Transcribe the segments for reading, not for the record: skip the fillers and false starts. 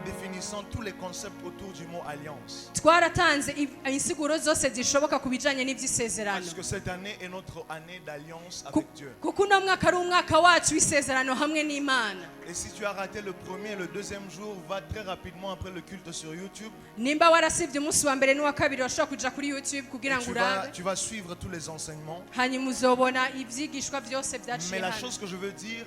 définissant tous les concepts autour du mot alliance. twaratanze insiguro zose zishoboka ku bijanye n'ivy'isezerano Parce que cette année est notre année d'alliance avec Dieu. kuko uno mwaka ari umwaka wacu w'isezerano hamwe n'Imana. Et si tu as raté le premier et le deuxième jour, va très rapidement après le culte sur YouTube. Nimba warasivye umunsi wa mbere n'uwa kabiri washobora kuja kuri YouTube kugira ngo urabe Tu vas suivre tous les enseignements. hanyuma uzobona ivyigishwa vyose Mais vyaciye la hano. chose que je veux dire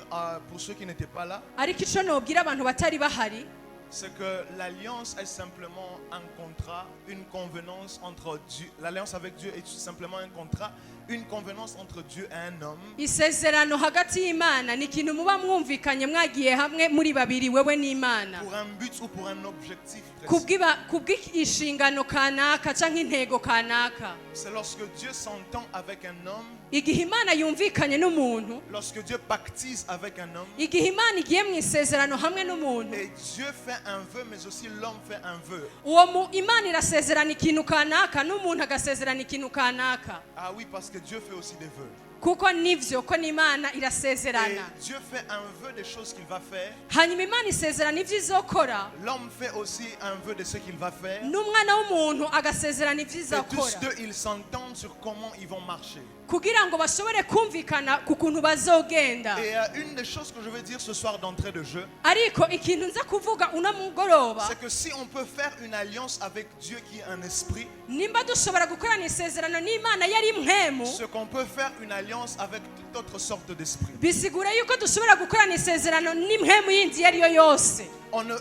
pour ceux qui n'étaient pas là, ariko ico nobwira abantu batari bahari c'est que l'alliance est simplement un contrat, une convenance entre Dieu. L'alliance avec Dieu est simplement un contrat, une convenance entre Dieu et un homme. isezerano hagati y'Imana ni ikintu muba mwumvikanye mwagiye hamwe muri babiri wewe n'Imana Pour un but ou pour un objectif précis. kubw'inshingano kanaka canke intego kanaka. C'est lorsque Dieu s'entend avec un homme, igihe Imana yumvikanye n'umuntu, lorsque Dieu pactise avec un homme, igihe Imana igiye mu isezerano hamwe n'umuntu, et Dieu fait un vœu, mais aussi l'homme fait un vœu. Imana irasezerana ikintu kanaka n'umuntu agasezerana ikintu kanaka. Ah oui, parce que Dieu fait aussi des vœux. kuko nivyo ko n'Imana Et irasezerana. Dieu fait un vœu des choses qu'il va faire. hanyuma Imana isezerana ivyo izokora, L'homme fait aussi un vœu de ce qu'il va faire. n'umwana w'umuntu agasezerana ivyo Et tous izokora, deux, ils s'entendent sur comment ils vont marcher. kugira ngo bashobore kumvikana ku kuntu bazogenda. Et une des choses que je veux dire ce soir d'entrée de jeu, ariko ikintu nza kuvuga uno mugoroba, c'est que si on peut faire une alliance avec Dieu qui est un esprit, nimba dushobora gukorana isezerano n'Imana yari mpemu, ce qu'on peut faire une alliance avec toute autre sorte d'esprit. bisigura yuko dushobora gukorana isezerano n'impemu yindi yari yo yose. On ne...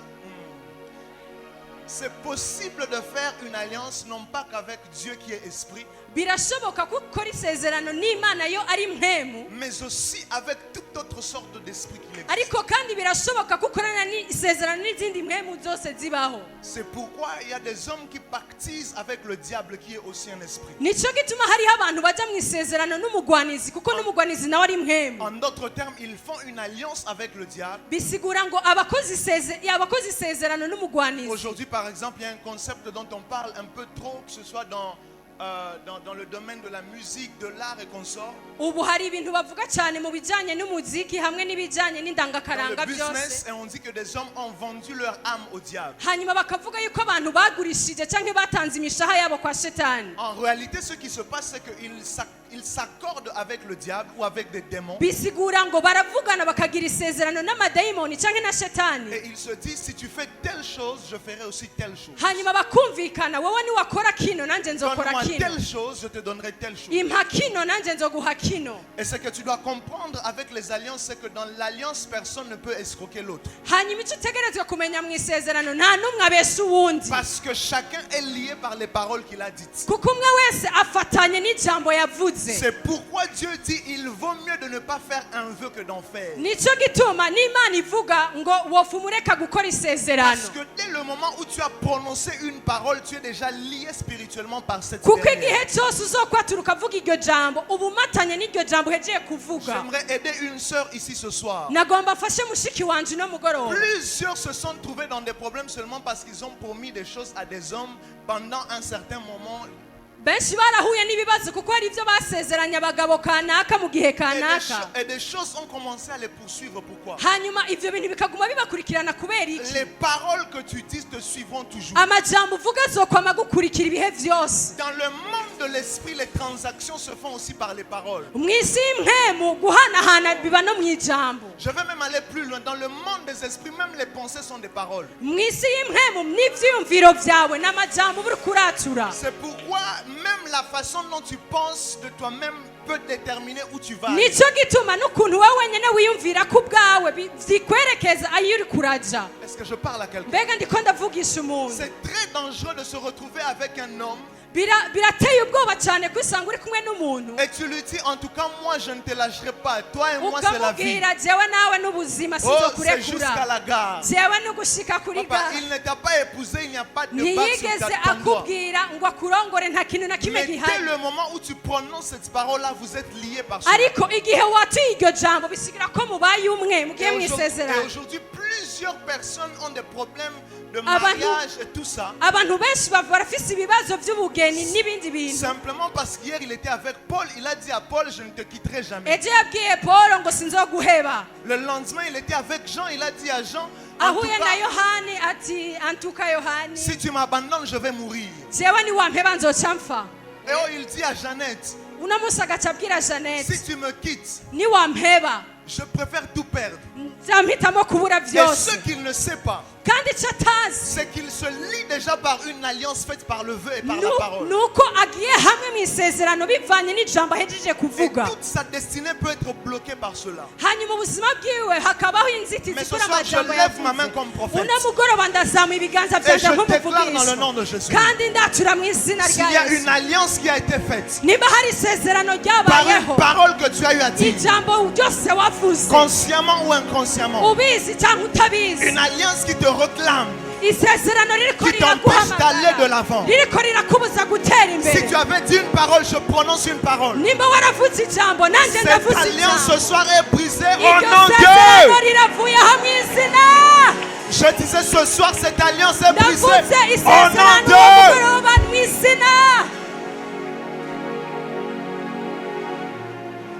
C'est possible de faire une alliance non pas qu'avec Dieu qui est esprit, birashoboka ko ukora isezerano n'Imana yo ari mpemu, mais aussi avec toute autre sorte d'esprit qui existe. ariko kandi birashoboka ko ukorana isezerano n'izindi mpemu zose zibaho. C'est pourquoi il y a des hommes qui pactisent avec le diable qui est aussi un esprit. nico gituma hariho abantu baja mu isezerano n'umugwanizi, kuko n'umugwanizi nawe ari mpemu. En d'autres termes, ils font une alliance avec le diable. bisigura ngo abakozi isezerano n'umugwanizi. Aujourd'hui, par exemple, il y a un concept dont on parle un peu trop, que ce soit dans le domaine de la musique, de l'art et consorts. ubu hari ibintu bavuga cyane mu bijanye n'umuziki hamwe n'ibijanye Dans n'indangakaranga le business, byose, et on dit que des hommes ont vendu leur âme au diable. hanyuma bakavuga yuko abantu bagurishije cyangwa batanze imishaha yabo kwa shetani. En réalité, ce qui se passe, c'est qu'ils s'accordent avec le diable ou avec des démons. bisigura ngo baravugana bakagira isezerano n'amadayimoni cyangwa na shetani, Et ils se disent, si tu fais telle chose, je ferai aussi telle chose. hanyuma bakumvikana, wowe niwakora kino nanjye nzokora Donne-moi kino, telle chose, je te donnerai telle chose. impa kino nanjye nzoguha kino. Et ce que tu dois comprendre avec les alliances, c'est que dans l'alliance, personne ne peut escroquer l'autre. hanyuma icyo utegerezwa kumenya mu isezerano, nta n'umwe abesha uwundi, Parce que chacun est lié par les paroles qu'il a dites. kuko umwe wese afatanye n'ijambo yavuze. C'est pourquoi Dieu dit il vaut mieux de ne pas faire un vœu que d'en faire. nicyo gituma n'Imana ivuga ngo wofu mureka gukora isezerano, Parce que dès le moment où tu as prononcé une parole, tu es déjà lié spirituellement par cette kuko dernière. igihe cyose uzokwatura ukavuga iryo jambo uba umatanye n'iryo jambo uhejeje kuvuga. J'aimerais aider une sœur ici ce soir. nagomba mfashe mushiki wanje uno mugoroba. Plusieurs se sont trouvés dans des problèmes seulement parce qu'ils ont promis des choses à des hommes pendant un certain moment. benshi barahuye n'ibibazo kuko hari ibyo basezeranye abagabo kanaka mu gihe kanaka, Et des choses ont commencé à les poursuivre. Pourquoi? hanyuma ivyo bintu bikaguma bibakurikirana kubera iki? Les paroles que tu dis te suivront toujours. amajambo uvuga azokwama gukurikira ibihe vyose. Dans le monde de l'esprit, les transactions se font aussi par les paroles. mu isi y'impemu guhanahana biba no mu ijambo. Je vais même aller plus loin. Dans le monde des esprits, même les pensées sont des paroles. mu isi y'impemu n'ivyiyumviro vyawe n'amajambo uri kuratura. C'est pourquoi même la façon dont tu penses de toi-même peut déterminer où tu vas. nicyo gituma n'ukuntu wowe wenyine wiyumvira ko ubwawe zikwerekeza ayo uri kuraja. Est-ce que je parle à quelqu'un? mbega ndiko ndavugisha umuntu. C'est très dangereux de se retrouver avec un homme birateye ubwoba cyane kwisanga uri kumwe n'umuntu et tu lui dis en tout cas moi je ne te lâcherai pas, toi et moi c'est la vie. ukamubwira jewe nawe n'ubuzima Oh, c'est jusqu'à sizokurekura, la gare. jewe n'ugushika kuri Papa, gare. il ne t'a pas épousé, il n'y a pas de bague sur ntiyigeze ton doigt. akubwira ngo akurongore, nta kintu na kimwe Mais dès gihari. le moment où tu prononces cette parole-là, vous êtes liés par ça. ariko igihe watuye iryo jambo bisigira ko mubaye umwe mugiye mu Et isezerano. aujourd'hui, plusieurs personnes ont des problèmes de mariage et tout ça. abantu benshi barafise ibibazo by'ubugeni n'ibindi bintu. Simplement parce qu'hier il était avec Paul, il a dit à Paul, je ne te quitterai jamais. ejo yabwiye Paul ngo sinzoguheba. Le lendemain, il était avec Jean, il a dit à Jean, En tout ahuye na cas, yohani ati antuka yohani si tu m'abandonnes, je vais mourir. jewe niwampeba nzoca mpfa. Et oh, il dit à Jeannette, uno munsi agaca abwira Jeannette, si tu me quittes, niwampeba je préfère tout perdre. nzampitamo kubura Et byose. ce qu'il ne sait pas, kandi icyo atazi c'est qu'il se lie déjà par une alliance faite par le vœu et par la parole. ni uko agiye hamwe mu isezerano bivanye n'ijambo ahejeje Et kuvuga. toute sa destinée peut être bloquée par cela. hanyuma ubuzima bwiwe hakabaho inzitizi Mais ce kuri soir, je amajambo lève ma main yavuze. comme prophète. uno mugoroba ndazamuye ibiganza Et byanjye je déclare dans le nom nk'umuvugisha de Jésus. kandi ndatura mu izina S'il rya y a une Yesu. alliance qui a été faite niba hari isezerano par une ryabayeho parole que tu as eu à dire, ijambo ryose wavuze consciemment ou inconsciemment, ubizi cyangwa utabizi, une alliance qui te réclame, isezerano ririko qui t'empêche d'aller de riraguhamagara l'avant. ririko rirakubuza gutera Si imbere. tu avais dit une parole, je prononce une parole. nimba waravutse ijambo nanjye Cette ndavuze alliance ce ijambo, soir est brisée au iryo nom de sezerano Dieu. riravuye hamwe izina. Je disais ce soir, cette alliance est brisée ndavuze au nom isezerano de Dieu. mugoroba mu izina.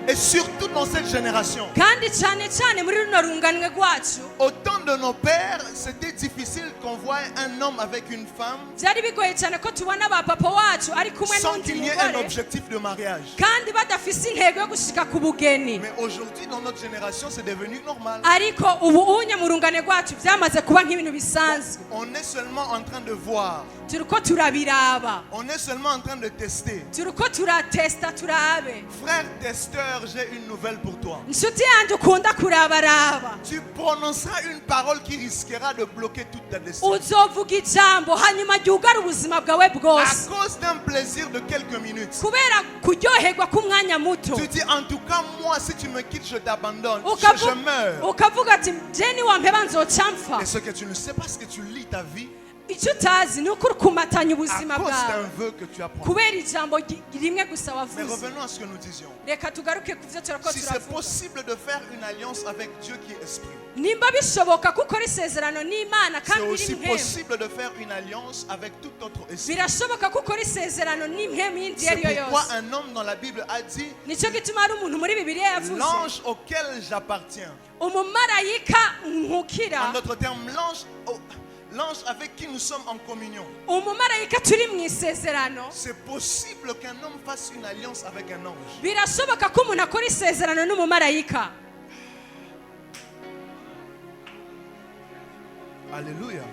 Et surtout dans cette génération, kandi cyane cyane muri runo runganwe rwacu au temps de nos pères, c'était difficile qu'on voie un homme avec une femme byari bigoye cyane ko tubona ba papa wacu ari kumwe sans n'undi qu'il y ait un mugore objectif de mariage. kandi badafise intego yo gushika ku bugeni. Mais aujourd'hui, dans notre génération, c'est devenu normal. ariko ubu unye mu rungane rwacu byamaze kuba nk'ibintu bisanzwe. On est seulement en train de voir. turiko turabiraba, On est seulement en train de tester. turiko turatesta turabe. Frère testeur, j'ai une nouvelle pour toi. inshuti yanjye ukunda kurabaraba, Tu prononceras une parole qui risquera de bloquer toute ta destinée. uzovuga ijambo hanyuma ryugara ubuzima bwawe À bwose cause d'un plaisir de quelques minutes. kubera kuryoherwa k'umwanya muto. Tu dis, en tout cas, moi, si tu me quittes, je t'abandonne. Ukavu- Je meurs. ukavuga ati jeni wampeba nzoca mpfa. Et ce que tu ne sais pas, c'est que tu lis ta vie icyo utazi ni uko uri kumatanya à ubuzima cause d'un bwawe vœu que tu as promis. kubera ijambo rimwe gusa Mais wavuze. revenons à ce que nous disions. reka tugaruke ku byo turako Si c'est turavuga. possible de faire une alliance avec Dieu qui est esprit, nimba bishoboka ko ukora isezerano n'imana c'est kandi aussi iri mpemu, possible de faire une alliance avec tout autre esprit. birashoboka ko ukora isezerano n'impemu yindi iyo C'est ari yo pourquoi yose. un homme dans la Bible a dit, nicyo gituma hari umuntu muri bibiliya yavuze l'ange auquel j'appartiens. umumarayika nkukira, En d'autres termes, l'ange avec qui nous sommes en communion. umumarayika turi mu isezerano. C'est possible qu'un homme fasse une alliance avec un ange. birashoboka ko umuntu akora isezerano n'umumarayika. Alléluia.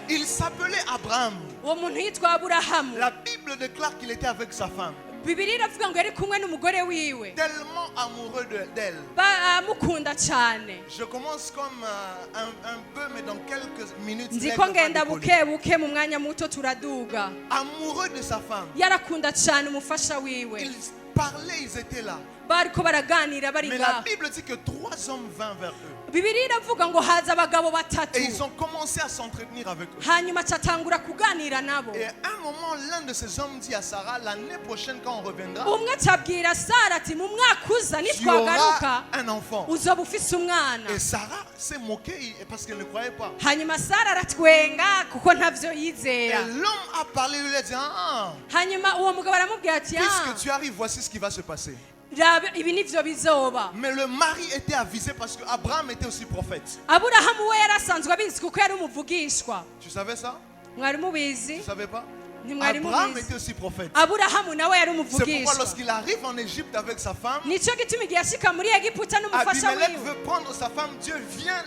Il s'appelait Abraham. uwo muntu yitwa aburahamu. La Bible déclare qu'il était avec sa femme. bibiliya iravuga ngo yari kumwe n'umugore wiwe Tellement amoureux d'elle. bamukunda cyane. Je commence comme un peu, mais dans quelques minutes. nzi l'aigle ko va ngenda décoller. buke buke mu mwanya muto turaduga. Amoureux de sa femme. yarakunda cyane umufasha wiwe. Ils parlaient, ils étaient là. bariko baraganira bari Mais la ngaho. Bible dit que 3 hommes vinrent vers eux. bibiliya iravuga ngo haza abagabo batatu Et ils ont commencé à s'entretenir avec eux. hanyuma acatangura kuganira nabo. Et à un moment, l'un de ces hommes dit à Sarah, l'année prochaine quand on reviendra, umwe acabwira sara ati mu mwaka uza tu auras nitwagaruka un enfant. uzoba ufise umwana. Et Sarah s'est moquée parce qu'elle ne croyait pas. hanyuma sara aratwenga kuko ntavyo Et yizera. l'homme a parlé, lui a dit, hanyuma uwo mugabo aramubwira ati puisque tu arrives, voici ce qui va se passer. raba ibi nivyo bizoba. Mais le mari était avisé parce qu'Abraham était aussi prophète. aburahamu we yari asanzwe abizi kuko yari umuvugishwa. Tu savais ça? mwari mubizi? Tu ne savais pas? ntimwari Abraham mubizi? était aussi prophète. aburahamu nawe yari C'est pourquoi umuvugishwa. lorsqu'il arrive en Égypte avec sa femme, nicyo gituma igihe ashika muri egiputa n'umufasha Abimelech wiwe. veut prendre sa femme. Dieu vient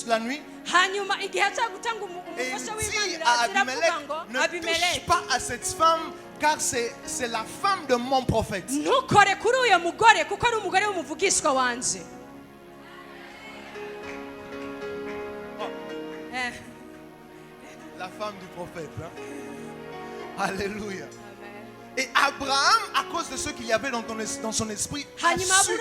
la nuit hanyuma igihe aca gutanga et il umufasha dit w'imana à iravuga Abimelech, ngo ne touche abimeleki pas à cette femme car c'est la femme de mon prophète. ntukore kuri uyo mugore kuko ari umugore w'umuvugishwa wanje. Eh, La femme du prophète. Hein? Alléluia. amen. Et Abraham, à cause de ce qu'il y avait dans son esprit, a hanyuma su,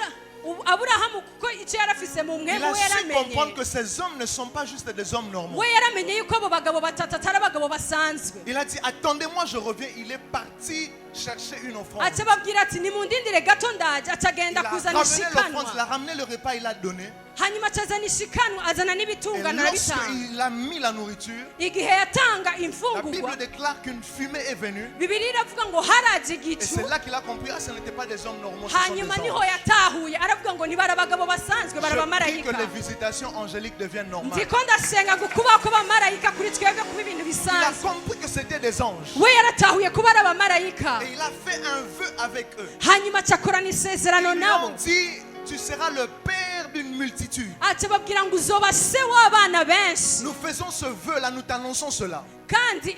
aburahamu kuko icyo yari afise mu il mwemu a we su comprendre yaramenye. que ces hommes ne sont pas juste des hommes normaux. we yaramenye yuko abo bagabo batatu atari abagabo basanzwe. Il a dit, attendez-moi, je reviens. Il est parti chercher une offrande. aca babwira ati nimundindire gato ndaje aca Il agenda a kuzana ramené l'offrande, il ishikanwa a ramené le repas, il a donné. hanyuma acazana ishikanwa azana Et n'ibitungano arabitanga lorsqu'il a mis la nourriture, igihe yatanga la imfungurwa Bible déclare qu'une fumée est venue. bibiri iravuga ngo haraje Et igicu c'est là qu'il a compris, ah, ce n'étaient pas des hommes normaux, ce sont des hanyuma niho anges. yatahuye aravuga ngo nibari abagabo basanzwe bari Je prie que abamarayika les visitations angéliques deviennent normales. ndiko ndasenga ngo kubaho kw'abamarayika kuri twebwe kuba ibintu Il a bisanzwe compris que c'était des anges. we yaratahuye kuba ari abamarayika Et il a fait un vœu avec eux. hanyuma acakorana isezerano Ils lui nabo ont dit, tu seras le père d'une multitude. aca babwira ngo uzoba se w'abana benshi Nous faisons ce vœu-là, nous t'annonçons cela. kandi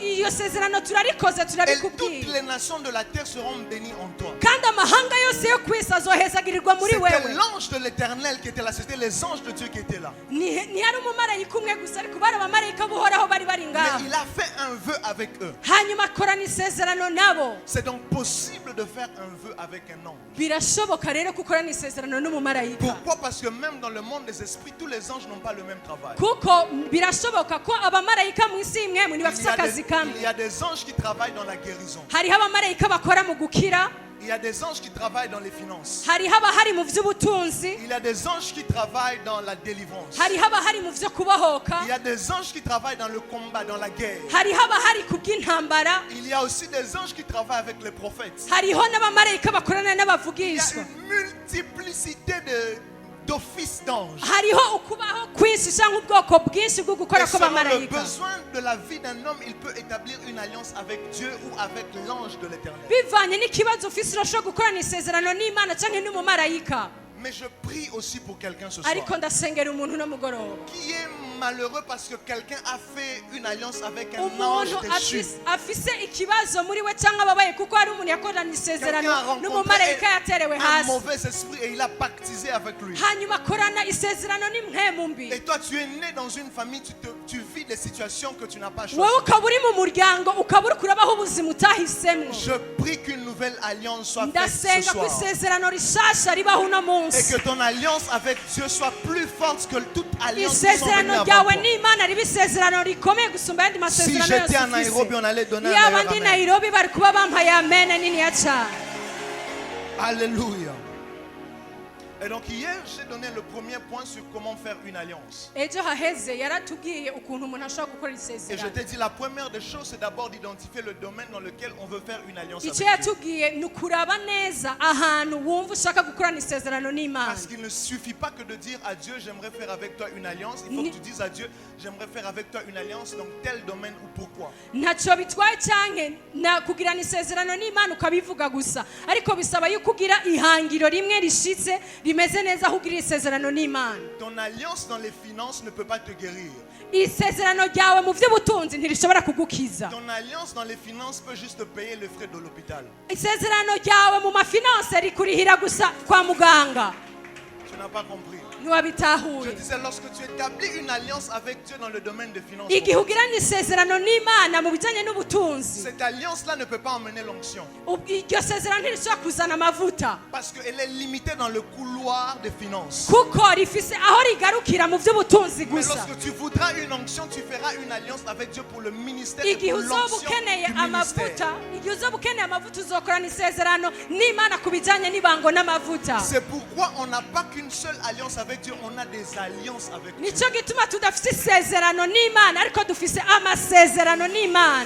iyo sezerano turarikoze Et toutes turabikubwira les nations de la terre seront bénies en toi. kandi amahanga yose yo ku isi azohezagirirwa muri C'était wewe l'ange de l'éternel qui était là, c'était les anges de Dieu qui étaient là. ntihari umumarayika umwe gusa ariko bari abamarayika buhoraho bari bari Mais ngaho il a fait un vœu avec eux. hanyuma akorana isezerano nabo C'est donc possible de faire un vœu avec un ange. birashoboka rero ko ukorana isezerano n'umumarayika Pourquoi? Parce que même dans le monde des esprits, tous les anges n'ont pas le même travail. kuko birashoboka ko abamarayika mu isi imwe mu ntibafite akazi kamwe Il y a des anges qui travaillent dans la guérison. hariho abamarayika bakora mu gukira Il y a des anges qui travaillent dans les finances. hariho abahari mu by'ubutunzi Il y a des anges qui travaillent dans la délivrance. hariho abahari mu byo kubohoka Il y a des anges qui travaillent dans le combat, dans la guerre. hariho abahari ku bw'intambara Il y a aussi des anges qui travaillent avec les prophètes. hariho n'abamarayika bakorana Il y a n'abavugishwa une multiplicité d'offices d'anges. hariho ukubaho kwinshi cyangwa ubwoko bwinshi bwo gukora Et selon le kw'abamarayika besoin de la vie d'un homme, il peut établir une alliance avec Dieu ou avec l'ange de l'éternel. bivanye n'ikibazo ufise urashobora gukorana isezerano n'imana cyangwa n'umumarayika Mais je prie aussi pour quelqu'un ce soir ariko ndasengera umuntu no mugoroba qui est malheureux parce que quelqu'un a fait une alliance avec un ange umuntu déchu. afise ikibazo muri we cyangwa ababaye kuko hari umuntu yakorana Quelqu'un a isezerano rencontré n'umumarayika yaterewe un hasi mauvais esprit et il a pactisé avec lui. hanyuma akorana isezerano n'impwemu mbi Et toi, tu es né dans une famille, tu vis des situations que tu n'as pas choisies. wowe ukaba uri mu muryango ukaba uri kurabaho ubuzima utahisemo Je prie qu'une nouvelle alliance soit faite ce ndasenga ko soir. isezerano rishasha ribaho uno Et munsi que ton alliance avec Dieu soit plus forte que toute alliance qui sont venues isezerano avant ryawe toi. n'imana riba isezerano rikomeye gusumba ayandi Si masezerano j'étais à yose Nairobi, on ufise allait donner un yaba meilleur ndi amen. nairobi bari kuba bampaye amene niniya cyane Alléluia. Et donc hier, j'ai donné le premier point sur comment faire une alliance. ejo haheze yaratubwiye ukuntu umuntu ashobora gukora Et je isezerano t'ai dit, la première des choses, c'est d'abord d'identifier le domaine dans lequel on veut faire une alliance avec icyo Dieu. yatubwiye ni ukuraba neza ahantu wumva ushaka gukorana isezerano n'imana Parce qu'il ne suffit pas que de dire à Dieu, j'aimerais faire avec toi une alliance. Il faut que tu dises à Dieu, j'aimerais faire avec toi une alliance dans tel domaine ou pourquoi. ntacyo bitwaye cyane na kugirana isezerano n'imana ukabivuga gusa ariko bisaba yuko ugira ihangiro rimwe rishitse rimeze neza aho ugirira isezerano n'imana Ton alliance dans les finances ne peut pas te guérir. isezerano ryawe mu by'ubutunzi ntirishobora kugukiza Ton alliance dans les finances peut juste te payer le frais de l'hôpital. isezerano ryawe mu mafinanse rikurihira gusa kwa muganga Tu n'as pas compris. Je ntiwabitahuye disais, lorsque tu établis une alliance avec Dieu dans le domaine des finances, igihe ugirana isezerano n'imana mu bijyanye n'ubutunzi cette alliance-là ne peut pas emmener l'onction. iryo sezerano ntirishobora kuzana amavuta Parce qu'elle est limitée dans le couloir des finances. kuko rifise aho rigarukira mu by'ubutunzi Mais gusa lorsque tu voudras une onction, tu feras une alliance avec Dieu pour le ministère et igihe pour uzoba l'onction ukeneye du ministère. amavuta igihe uzoba ukeneye amavuta uzokorana isezerano n'imana ku bijyanye n'ibango n'amavuta C'est pourquoi on n'a pas qu'une seule alliance avec Dieu, on a des alliances avec Dieu. nicyo gituma tudafite isezerano n'imana ariko dufise amasezerano n'imana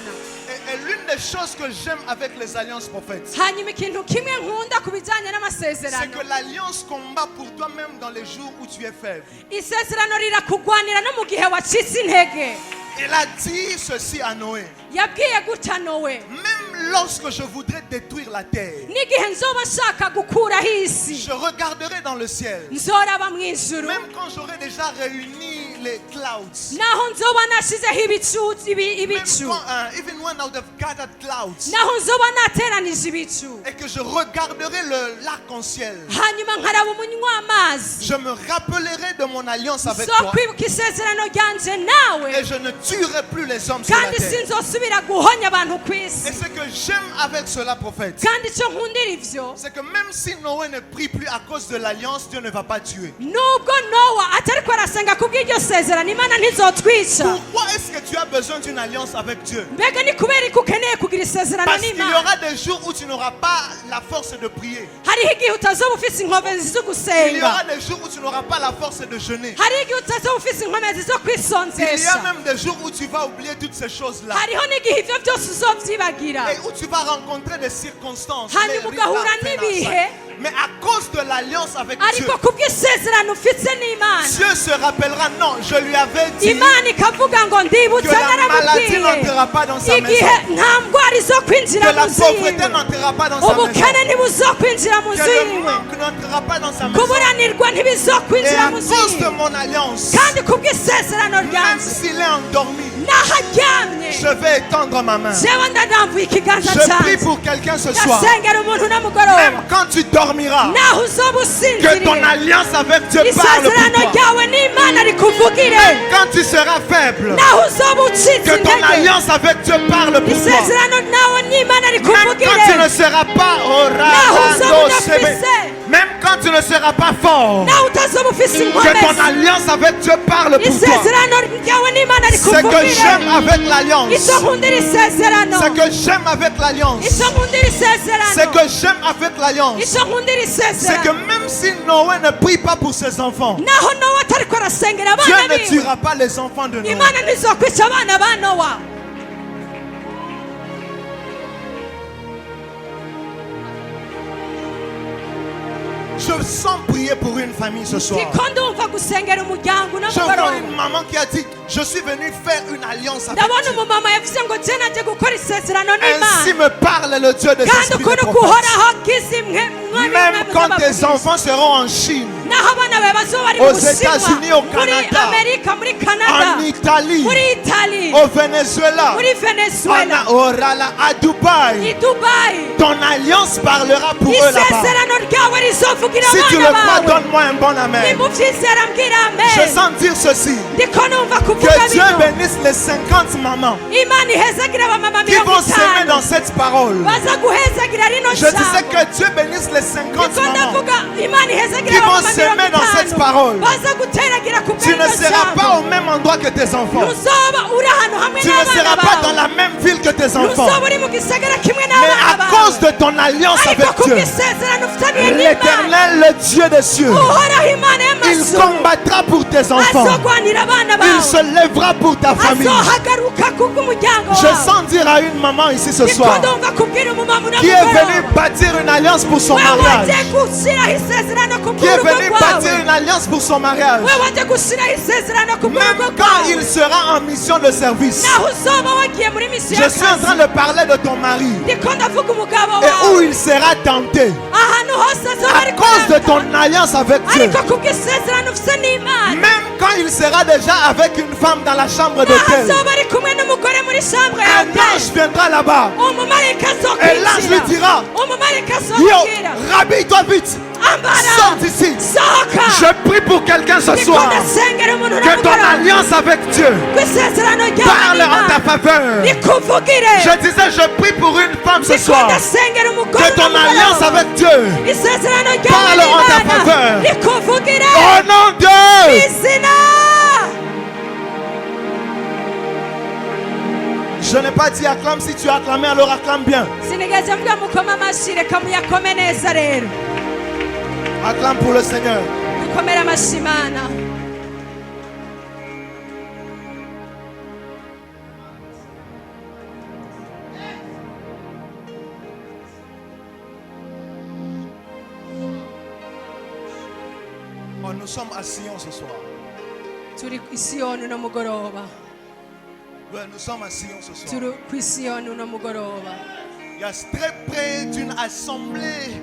Et l'une des choses que j'aime avec les alliances prophètes, hanyuma ikintu kimwe nkunda ku bijyanye c'est n'amasezerano que l'alliance combat pour toi même dans les jours où tu es faible. isezerano rirakugwanira no mu gihe wacitse intege Elle a dit ceci à Noé. yabwiye gutya nowe Même lorsque je voudrais détruire la terre, n'igihe nzoba nshaka gukuraho isi je regarderai dans le ciel. nzoraba mu ijuru Même quand j'aurai déjà réuni les clouds. naho nzoba nashyizeho Même ibicu quand, even when I would have gathered clouds. naho nzoba nateranije ibicu Et que je regarderai le l'arc-en-ciel. hanyuma nkaraba umunywa w'amazi Je me rappellerai de mon alliance avec toi. nzokwibuka isezerano ryanje nawe Et je ne tuerai plus les hommes sur la kandi terre. sinzosubira guhonya abantu ku Et isi ce que j'aime avec cela, prophète, kandi icyo nkundira ivyo c'est que même si Noé ne prie plus à cause de l'alliance, Dieu ne va pas tuer. nubwo nowa atariko arasenga kubw'iryo isezerano imana ntizotwica. Pourquoi est-ce que tu as besoin d'une alliance avec Dieu? Mbega ni kubera ko ukeneye kugira isezerano Parce qu'il y n'imana. aura des jours où tu n'auras pas la force de prier. Hariho igihe utazoba ufise inkomezi zo Il y gusenga. aura des jours où tu n'auras pas la force de jeûner. Hariho igihe utazoba ufise inkomezi zo Il y a kwisonzesha. même des jours où tu vas oublier toutes ces choses-là. Hariho n'igihe ivyo byose uzovyibagira. Et où tu vas rencontrer des circonstances. Hanyuma ugahura n'ibihe. Mais à cause de l'alliance avec Dieu, ariko kubw'isezerano ufise n'imana Dieu se rappellera, non, je lui avais dit imana ikavuga ngo que ndibutsa la maladie naramubwiye n'entrera pas dans sa igihe maison, nta ndwara izo que kwinjira la mu nzu pauvreté yiwe n'entrera pas dans sa maison, ubukene ntibuzokwinjira mu que nzu le yiwe manque n'entrera pas dans sa maison. kuburanirwa Et ntibizokwinjira à mu nzu cause de yiwe mon alliance, kandi kubw'isezerano même ryanjye s'il est endormi, naho aryamye je vais étendre ma main. jewe ndadambuye ikiganza Je prie cyanjye pour quelqu'un ce soir. ndasengera umuntu n'umugoroba Même quand tu dormiras, naho uzoba que ton usinziriye alliance avec Dieu parle isezerano pour toi. ryawe n'imana rikuvugire Quand tu seras faible, naho uzoba ucitse que ton intege alliance avec Dieu parle pour toi. isezerano nawe n'imana Même quand tu rikuvugire ne seras pas au même quand tu ne seras pas fort, nawe utazoba ufise que ton inkomezi alliance avec Dieu parle pour toi. isezerano ryawe n'imana Ce que rikuvugire j'aime avec l'alliance, icyo nkundira isezerano ce que j'aime avec l'alliance, icyo nkundira ce isezerano que j'aime avec l'alliance, icyo nkundira c'est que isezerano même si Noé ne prie pas pour ses enfants, naho nowa atariko arasengera Dieu abana ne biwe tuera pas les enfants de Noé. imana ntizokwica abana ba nowa Je sens prier pour une famille ce soir. ndiko ndumva gusengera umuryango Je vois n'umugoroba une maman qui a dit, je suis venue faire une alliance avec ndabona Dieu. umumama yavuze ngo je naje gukora isezerano Ainsi n'imana me parle le Dieu des kandi esprits ukuntu des prophètes. kuhoraho kizi mwe mwami Même quand tes z'abavuzi. enfants seront en Chine, naho abana bawe bazoba bari Aux mu Bushinwa, États-Unis, au muri Canada, amerika muri canada en Italie, muri itali au Venezuela, muri venezuela à Dubaï, i dubayi ton alliance parlera pour eux là-bas. isezerano ryawe rizovugira Si tu le abana crois, bawe donne-moi un bon amen. nimuvyizera mbwira Je amen sens dire ceci, ndiko numva kuvuga que Dieu bino bénisse les 50 mamans imana ihezagira abamama qui mirongo vont s'aimer itanu dans cette parole. baza guhezagira rino Je disais jambo que Dieu bénisse les 50 ndiko mamans. ndavuga imana ihezagira qui vont abamama s'aimer mirongo dans cette itanu parole. baza guteragira ku Tu ne bw'iryo seras pas jambo au même endroit que tes enfants. ntuzoba uri ahantu hamwe Tu ne seras n'abana pas dans bawe la même ville que tes enfants. ntuzoba uri mu gisagara kimwe Mais n'abana à cause bawe de ton alliance ariko avec Dieu, kubw'isezerano ufitaniye n'imana l'Éternel, le Dieu des cieux, uhoraho imana il y'amazuru combattra pour tes enfants. azogwanira abana Il bawe se lèvera pour ta famille. azohagaruka kubw'umuryango Je wawe sens dire à une maman ici ce ndiko soir ndumva kubwira umumama qui est venue unamugoroba bâtir une alliance pour son we mariage, waje gushyiraho isezerano ku qui est bw'urugo venue bâtir rwawe une alliance pour son mariage, we waje gushyiraho isezerano ku même bw'urugo quand rwawe il sera en mission de service. naho uzoba wagiye muri misiyo Je suis en train de parler de ton mari ndiko ndavuga umugabo et où wawe il sera tenté ahantu hose azoba à ari cause de ton alliance avec Dieu. ariko kubw'isezerano ufite n'imana Même quand il sera déjà avec une femme dans la chambre naho d'hôtel, azoba ari kumwe n'umugore muri chambre ya un ange hoteli viendra là-bas. umumarayika Et l'ange lui azokwinjira dira, umumarayika Yo, azomubwira rhabille-toi vite, ambara sors d'ici. sohoka Je prie pour quelqu'un ce ndiko soir ndasengera umuntu que ton n'umugoroba alliance avec Dieu kw'isezerano parle en ta ryawe faveur. rikuvugire Je disais, je prie pour une femme ce ndiko soir ndasengera umugore que ton alliance n'umugoroba avec Dieu, isezerano parle ryawe en ta n'imana faveur. rikuvugire au nom de izina Je n'ai pas dit acclame, si tu as acclamé, alors acclame bien. sinigeze mvuga mukoma amashyi reka muyakome neza rero Acclame pour le Seigneur. dukomere amashyi imana Oh, nous sommes à Sion ce soir. turi ku isiyoni uno mugoroba Ouais, nous sommes à Sion ce soir. turi ku isiyoni uno mugoroba Il y a très près d'une assemblée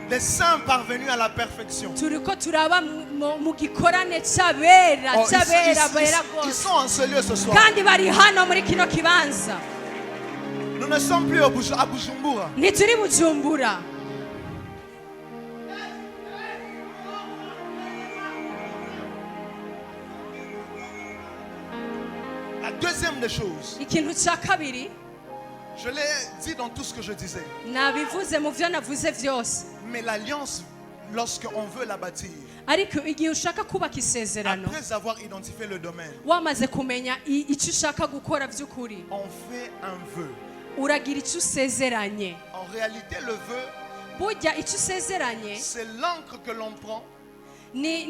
des saints parvenus à la perfection. turiko turaba mu gikorane cy'abera Oh, cy'abera bera ils rwose sont en ce lieu ce soir. kandi bari hano muri kino kibanza Nous ne sommes plus à Bujumbura. ntituri bujumbura La deuxième des choses, ikintu cya kabiri je l'ai dit dans tout ce que je disais, nabivuze mu byo navuze byose mais l'alliance, lorsqu'on veut la bâtir, ariko igihe ushaka kubaka isezerano après avoir identifié le domaine, wamaze kumenya icyo ushaka gukora by'ukuri on fait un vœu. uragira icyo usezeranye. En réalité, le vœu, burya icyo usezeranye c'est l'encre que l'on prend ni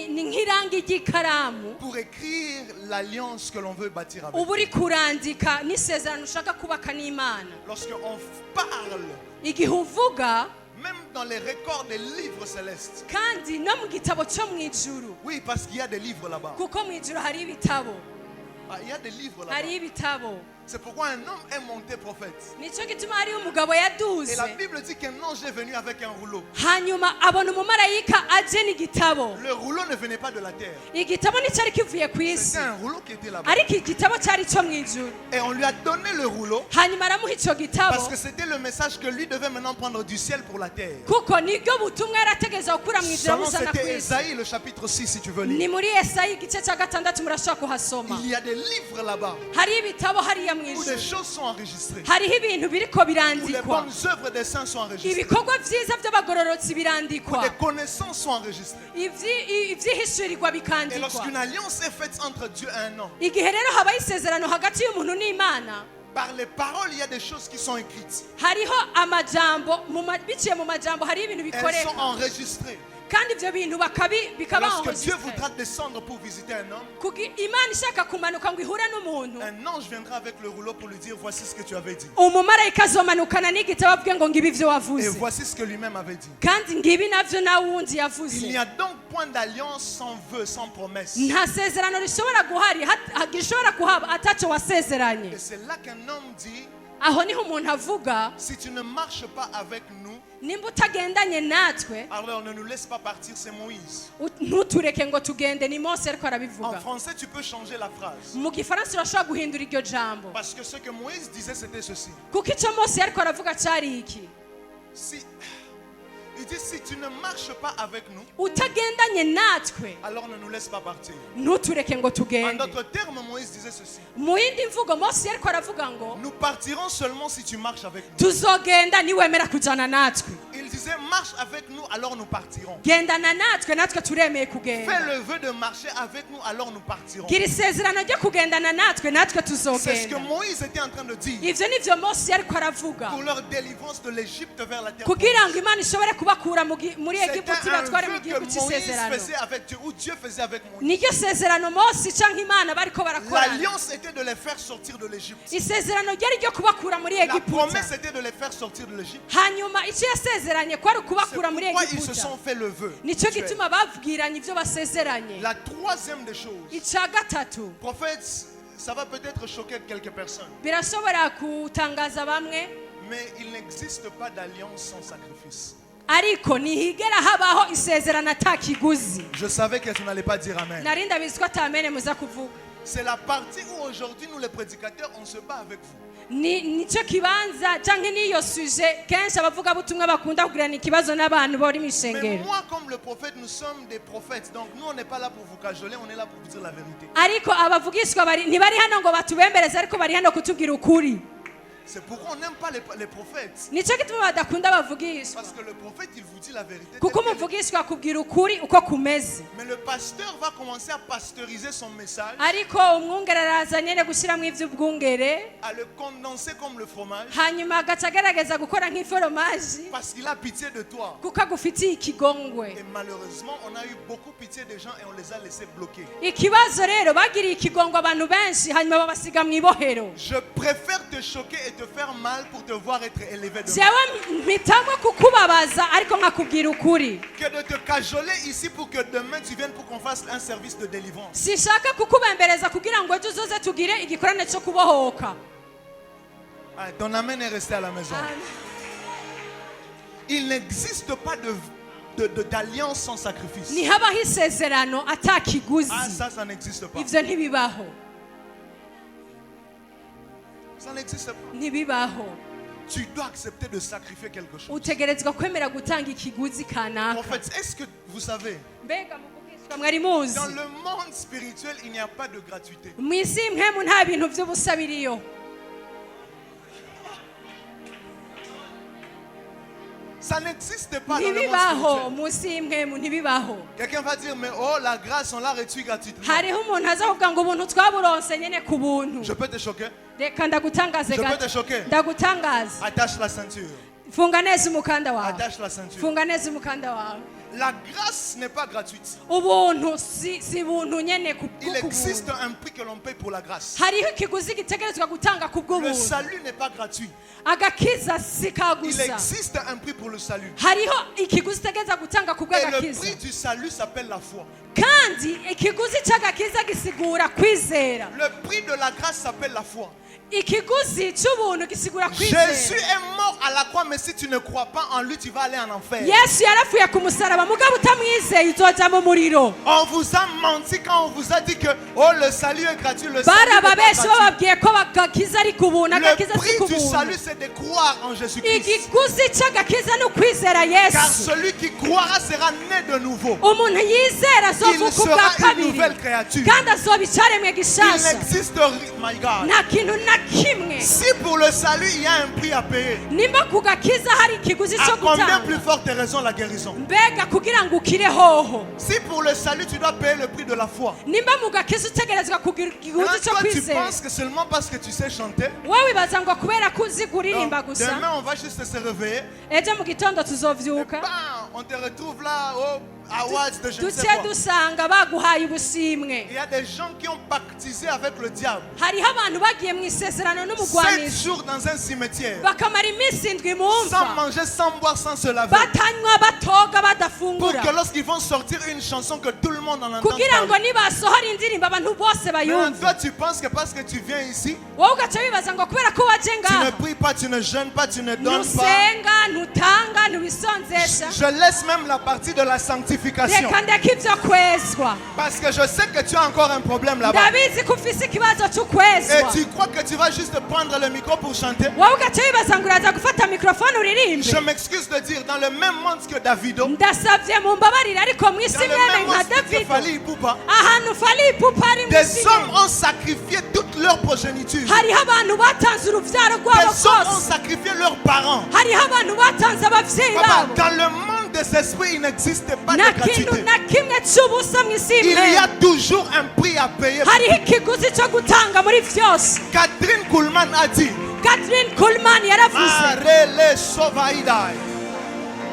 nk'irangi ry'ikaramu pour écrire l'alliance que l'on veut bâtir avec. uba uri kurandika n'isezerano ushaka kubaka n'Imana. Lorsqu'on parle, igihe uvuga même dans les records des livres célestes. kandi no mu gitabo cyo mu ijuru, Oui, parce qu'il y a des livres là-bas. kuko mu ijuru hari ibitabo, Ah, il y a des livres là-bas. hari ibitabo. C'est pourquoi un homme est monté prophète. nicyo gituma hariho umugabo Et yaduze, la Bible dit qu'un ange est venu avec un rouleau. hanyuma abona umumarayika aje n'igitabo. Le rouleau ne venait pas de la terre. igitabo nticyari kivuye ku isi, C'était un rouleau qui était là-bas. ariko igitabo cyari cyo mu ijuru. Et on lui a donné le rouleau hanyuma aramuha icyo gitabo parce que c'était le message que lui devait maintenant prendre du ciel pour la terre. kuko nibwo butumwa yari ategereza gukura mu ijuru Son nom, buzana ku c'était isi. Ésaïe, le chapitre 6, si tu veux ni lire. muri Yesayi igice cya 6 murashobora kuhasoma. Il y a des livres là-bas hariho ibitabo hariya mu où des ijuru, choses sont enregistrées, hariho ibintu biriko où les birandikwa, bonnes œuvres des saints sont enregistrées, ibikorwa byiza by'abagororotsi où birandikwa, des connaissances sont enregistrées. ibyihishurirwa Et bikandikwa. lorsqu'une alliance est faite entre Dieu et un homme, igihe rero habaho isezerano hagati y'umuntu n'Imana, par les paroles, il y a des choses qui sont écrites. hariho amajambo biciye mu majambo hariho ibintu Elles sont bikoreka, enregistrées. kandi ibyo bintu bikabaho. Lorsque Dieu voudra descendre pour visiter un homme, Imana ishaka kumanuka ngo ihure n'umuntu, un ange viendra avec le rouleau pour lui dire voici ce que tu avais dit. umumarayika azomanukana n'igitabo avuge ngo ngibi ibyo Et wavuze, voici ce que lui-même avait dit. kandi ngibi nabyo nawe wundi Il yavuze. n'y a donc point d'alliance sans vœu, sans promesse. nta sezerano rishobora gishobora kuhaba atacyo wasezeranye. Et c'est là qu'un homme dit, aho niho umuntu avuga, si tu ne marches pas avec nous, nimba utagendanye natwe alors ne nous laisse pas partir, c'est Moïse. ntutureke ngo tugende. ni Mose ariko En arabivuga. français, tu peux changer la phrase. mu gifaransa urashobora guhindura iryo jambo, Parce que ce que Moïse disait, c'était ceci. kuko icyo Mose ariko aravuga cyari iki: Il dit, si tu ne marches pas avec nous, utagendanye natwe alors ne nous laisse pas partir. ntutureke ngo En tugende. d'autres termes, Moïse disait ceci. mu yindi mvugo Mose ariko aravuga ngo Nous partirons seulement si tu marches avec nous. tuzogenda niwemera kujyana natwe. Il disait, marche avec nous, alors nous partirons. gendana natwe, natwe turemeye Fais kugenda. le vœu de marcher avec nous, alors nous partirons. gira isezerano ryo kugendana natwe, natwe C'est ce que tuzogenda. Moïse était en train de dire ivyo nivyo Mose ariko aravuga, pour leur délivrance de l'Égypte vers la terre kugira ngo promise. Imana ishobore kubakura muri Egiputa C'était un ibatware mu vœu gihugu que Moïse cy'isezerano. faisait avec Dieu, ou Dieu faisait avec Moïse. niryo sezerano Mose canke Imana bariko barakorana. L'alliance était de les faire sortir de l'Égypte. isezerano ryari ryo kubakura muri La Egiputa, promesse était de les faire sortir de l'Égypte. hanyuma icyo yasezeranye kwari C'est ukubakura muri pourquoi ils se Egiputa. sont fait le vœu. nicyo gituma babwiranye ivyo basezeranye. La troisième des choses, icya gatatu, prophète, ça va peut-être choquer quelques personnes, birashobora kutangaza bamwe, mais il n'existe pas d'alliance sans sacrifice. ariko ntihigera habaho isezerano atakiguzi. Je savais que tu n'allais pas dire amen. nari ndabizi ko atamene muza kuvuga. C'est la partie où aujourd'hui nous les prédicateurs on se bat avec vous. nicyo kibanza canke niyo suje kenshi abavugabutumwa bakunda kugirana ikibazo n'abantu bari mu Mais ishengero. moi comme le prophète, nous sommes des prophètes. Donc nous on n'est pas là pour vous cajoler, on est là pour vous dire la vérité. ariko abavugishwa ntibari hano ngo batubembereze, ariko bari hano kutubwira ukuri. C'est pourquoi on n'aime pas les prophètes. nicyo gituma badakunda abavugishwa, Parce que le prophète il vous dit la vérité. kuko telle qu'elle est. umuvugishwa akubwira ukuri uko kumeze, Mais le pasteur va commencer à pasteuriser son message, ariko umwungere araza nyene gushyiramo ivy'ubwungere, à le condenser comme le fromage, hanyuma agaca agerageza gukora nk'iforomaji parce qu'il a pitié de toi. kuko agufitiye ikigongwe. Et malheureusement, on a eu beaucoup pitié des gens et on les a laissés bloquer. ikibazo rero bagiriye ikigongwe abantu benshi, hanyuma babasiga mu ibohero. Je préfère te choquer et te faire mal pour te voir être élevé demain, jewe mpitamo kukubabaza ariko nkakubwira ukuri. que de te cajoler ici pour que demain tu viennes pour qu'on fasse un service de délivrance. sishaka kukubembereza kugira ngo ejo uzoze tugire igikorane cyo kubohoka. Ah, ton amen est resté à la maison. Il n'existe pas d'alliance sans sacrifice. ntihabaho isezerano atakiguzi. Ah, ça n'existe pas. ivyo ntibibaho, Ça n'existe pas. ntibibaho. Tu dois accepter de sacrifier quelque chose. utegerezwa kwemera gutanga ikiguzi kanaka. Prophète, est-ce que vous savez, mbega muvugishwa mwari muzi, dans le monde spirituel, il n'y a pas de gratuité. mu isi y'imwemu nta bintu vy'ubusa biriyo. Ça n'existe pas dans le monde ntibibaho spirituel. munsi y'imwemu ntibibaho. Quelqu'un va dire, mais oh, la grâce, on l'a reçue gratuitement. hariho umuntu aza kuvuga ngo ubuntu twaburonse nyene ku buntu. Je peux te choquer? Reka ndagutangaze Je peux gato. te choquer? Ndagutangaza. Attache la ceinture. Funga neza umukanda wawe. Attache la ceinture. Funga neza umukanda wawe. La grâce n'est pas gratuite. Ubuntu si buntu nyene ku Il existe bw'ubuntu. un prix que l'on paye pour la grâce. hariho ikiguzi gitegerezwa gutanga ku Le bw'ubuntu. salut n'est pas gratuit. agakiza si Il kagusa. existe un prix pour le salut. hariho ikiguzi utegereza gutanga ku Et le bw'agakiza. prix du salut s'appelle la foi. kandi ikiguzi cy'agakiza gisigura kwizera. Le prix de la grâce s'appelle la foi. ikiguzi cy'ubuntu gisigura Jésus kwizera. est mort à la croix, mais si tu ne crois pas en lui, tu vas aller en enfer. yesu yarapfuye ku musaraba mugabo utamwizeye uzoja mu muriro. On vous a menti quand on vous a dit que oh, le salut est gratuit. Le salut bari n'est pas ababeshi gratuit. bababwiye ko agakiza ari ku buntu agakiza Le si ku prix du buntu. salut, c'est de croire en Jésus-Christ. ikiguzi cy'agakiza ni ukwizera Car yesu. celui qui croira sera né de nouveau. umuntu yizera Il azovuka ubwa sera une kabiri nouvelle créature. kandi azoba icyaremwe Il gishasha. n'existe rien, my God. nta kintu na kimwe. Si pour le salut, il y a un prix à payer, nimba ku gakiza hari ikiguzi à cyo combien gutanga, plus forte raison la guérison? mbega kugira ngo ukire hoho. Si pour le salut, tu dois payer le prix de la foi. nimba mu gakiza utegerezwa kugira Et ikiguzi cyo toi, tu kwizera. penses que seulement parce que tu sais chanter, wowe wibaza ngo kubera ko uzi donc, kuririmba gusa demain on va juste se réveiller, ejo mu gitondo tuzovyuka bam, on te retrouve là au awards de je ne sais duce quoi. dusanga baguhaye ubusimwe. Il y a des gens qui ont pactisé avec le diable. hariho abantu bagiye mu isezerano 7 n'umugwanizi jours dans un cimetière, bakamara iminsi indwi mu sans mva manger, sans boire, sans se laver. batanywa batoga Pour badafungura que lorsqu'ils vont sortir une chanson que tout le monde en entend kugira ngo parler. nibasohora indirimbo abantu bose Maintenant, bayumve. toi, tu penses que parce que tu viens ici, wowe ugaca wibaza ngo kubera ko waje tu ne ngaha pries pas, tu ne jeûnes pas, tu ne donnes pas. ntusenga ntutanga ntubisonzesha. Je laisse même la partie de la sanctification. reka ndeke ibyo kwezwa. Parce que je sais que tu as encore un problème là-bas. ndabizi ko ufise ikibazo Et cy'ukwezwa. tu crois que tu vas juste prendre le micro pour chanter. wowe ugaca wibaza ngo uraza gufata mikrofone Je uririmbe. m'excuse de dire, dans le même monde que Davido, dans ndasabye mumbabarire ariko mu isi le mwene même nka monde que davido Fali Ipupa, ahantu fali ipupa ari mu des isi hommes ont sacrifié toute leur progéniture. hariho abantu batanze urubyaro rwabo Des hommes ont rwose. sacrifié leurs parents. hariho abantu batanze ababyeyi Papa, babo. dans le monde des esprits, il n'existe pas de nta kintu gratuité. na kimwe cy'ubusa mu isi Il y y'imwe. a toujours un prix à payer. hariho ikiguzi cyo gutanga muri byose. Catherine Kuhlman a dit, Catherine Kuhlman yaravuze. Arele Sovaidai.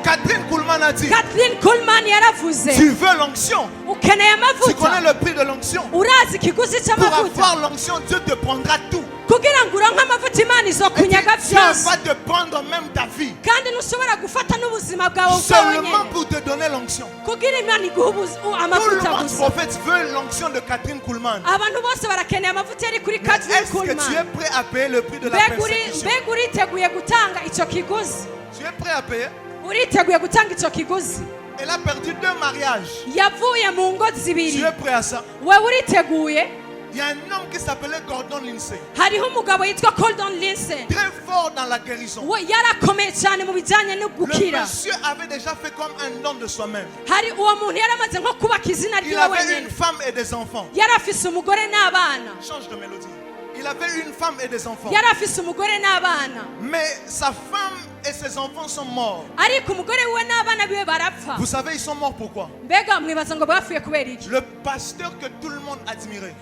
Catherine Kuhlman a dit, Catherine Kuhlman yaravuze. tu veux l'onction? ukeneye Tu connais amavuta. le prix de l'onction? urazi ikiguzi Pour cy'amavuta. avoir l'onction, Dieu te prendra tout. kugira ngo uronke amavuta imana Et izokunyaga Dieu byose. va te prendre même ta vie. kandi ntushobora gufata n'ubuzima bwawe ubwawe Seulement nyine pour te donner l'onction. kugira imana iguhe Tout le amavuta monde gusa. prophète veut l'onction de Catherine Kuhlman. abantu bose barakeneye amavuta yari kuri Mais Catherine est-ce que tu es Kuhlman. prêt à payer le prix de la mbega persécution? uriteguye gutanga icyo kiguzi. Tu es prêt à payer? uriteguye gutanga icyo kiguzi. Elle a perdu 2 mariages. yavuye mu ngo Tu zibiri. es prêt à ça? wewe uriteguye. Il y a un homme qui s'appelait Gordon Lindsay. hariho umugabo yitwa Gordon Lindsay. Très fort dans la guérison. we yarakomeye cyane mu bijyanye no Le gukira. monsieur avait déjà fait comme un don de soi-même. hari uwo muntu yaramaze nko kubaka izina Il ryiwe avait wenyine. une femme et des enfants. yari afise umugore n'abana. Change de mélodie. Il avait une femme et des enfants. yari afise umugore n'abana. Mais sa femme et ses enfants sont morts. ariko umugore we n'abana biwe barapfa. Vous savez, ils sont morts pourquoi? mbega mwibaza ngo bapfuye kubera iki? Le pasteur que tout le monde admirait.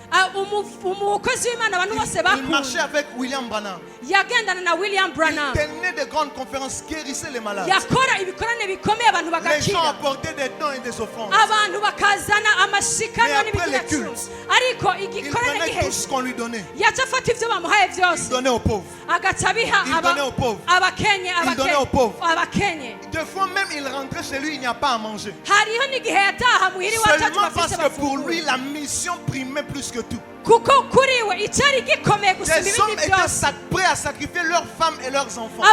umukozi w'imana abantu bose Il marchait bakunda avec William Branham. yagendana na William Il Branham. tenait de grandes conférences, guérissait les malades. yakora ibikorane bikomeye abantu Les gens bagakira. apportaient des dons et des offrandes. abantu bakazana amashikano Mais après n'ibigira les cumi. cultes, ariko Il igikorane prenait tout giheze ce qu'on lui donnait. yaca afata ibyo bamuhaye Il byose donnait aux pauvres. agaca abiha Il donnait aux pauvres. abakenye Il donnait aux pauvres. abakenye. Des fois même, il rentrait chez lui, il n'y a pas à manger. hariho n'igihe yataha muhira iwacu Seulement parce bafise que pour lui, bafungura la mission primait plus que tout. kuko kuri we icyari gikomeye gusumba Des hommes ibindi étaient byose. prêts à sacrifier leurs femmes et leurs enfants.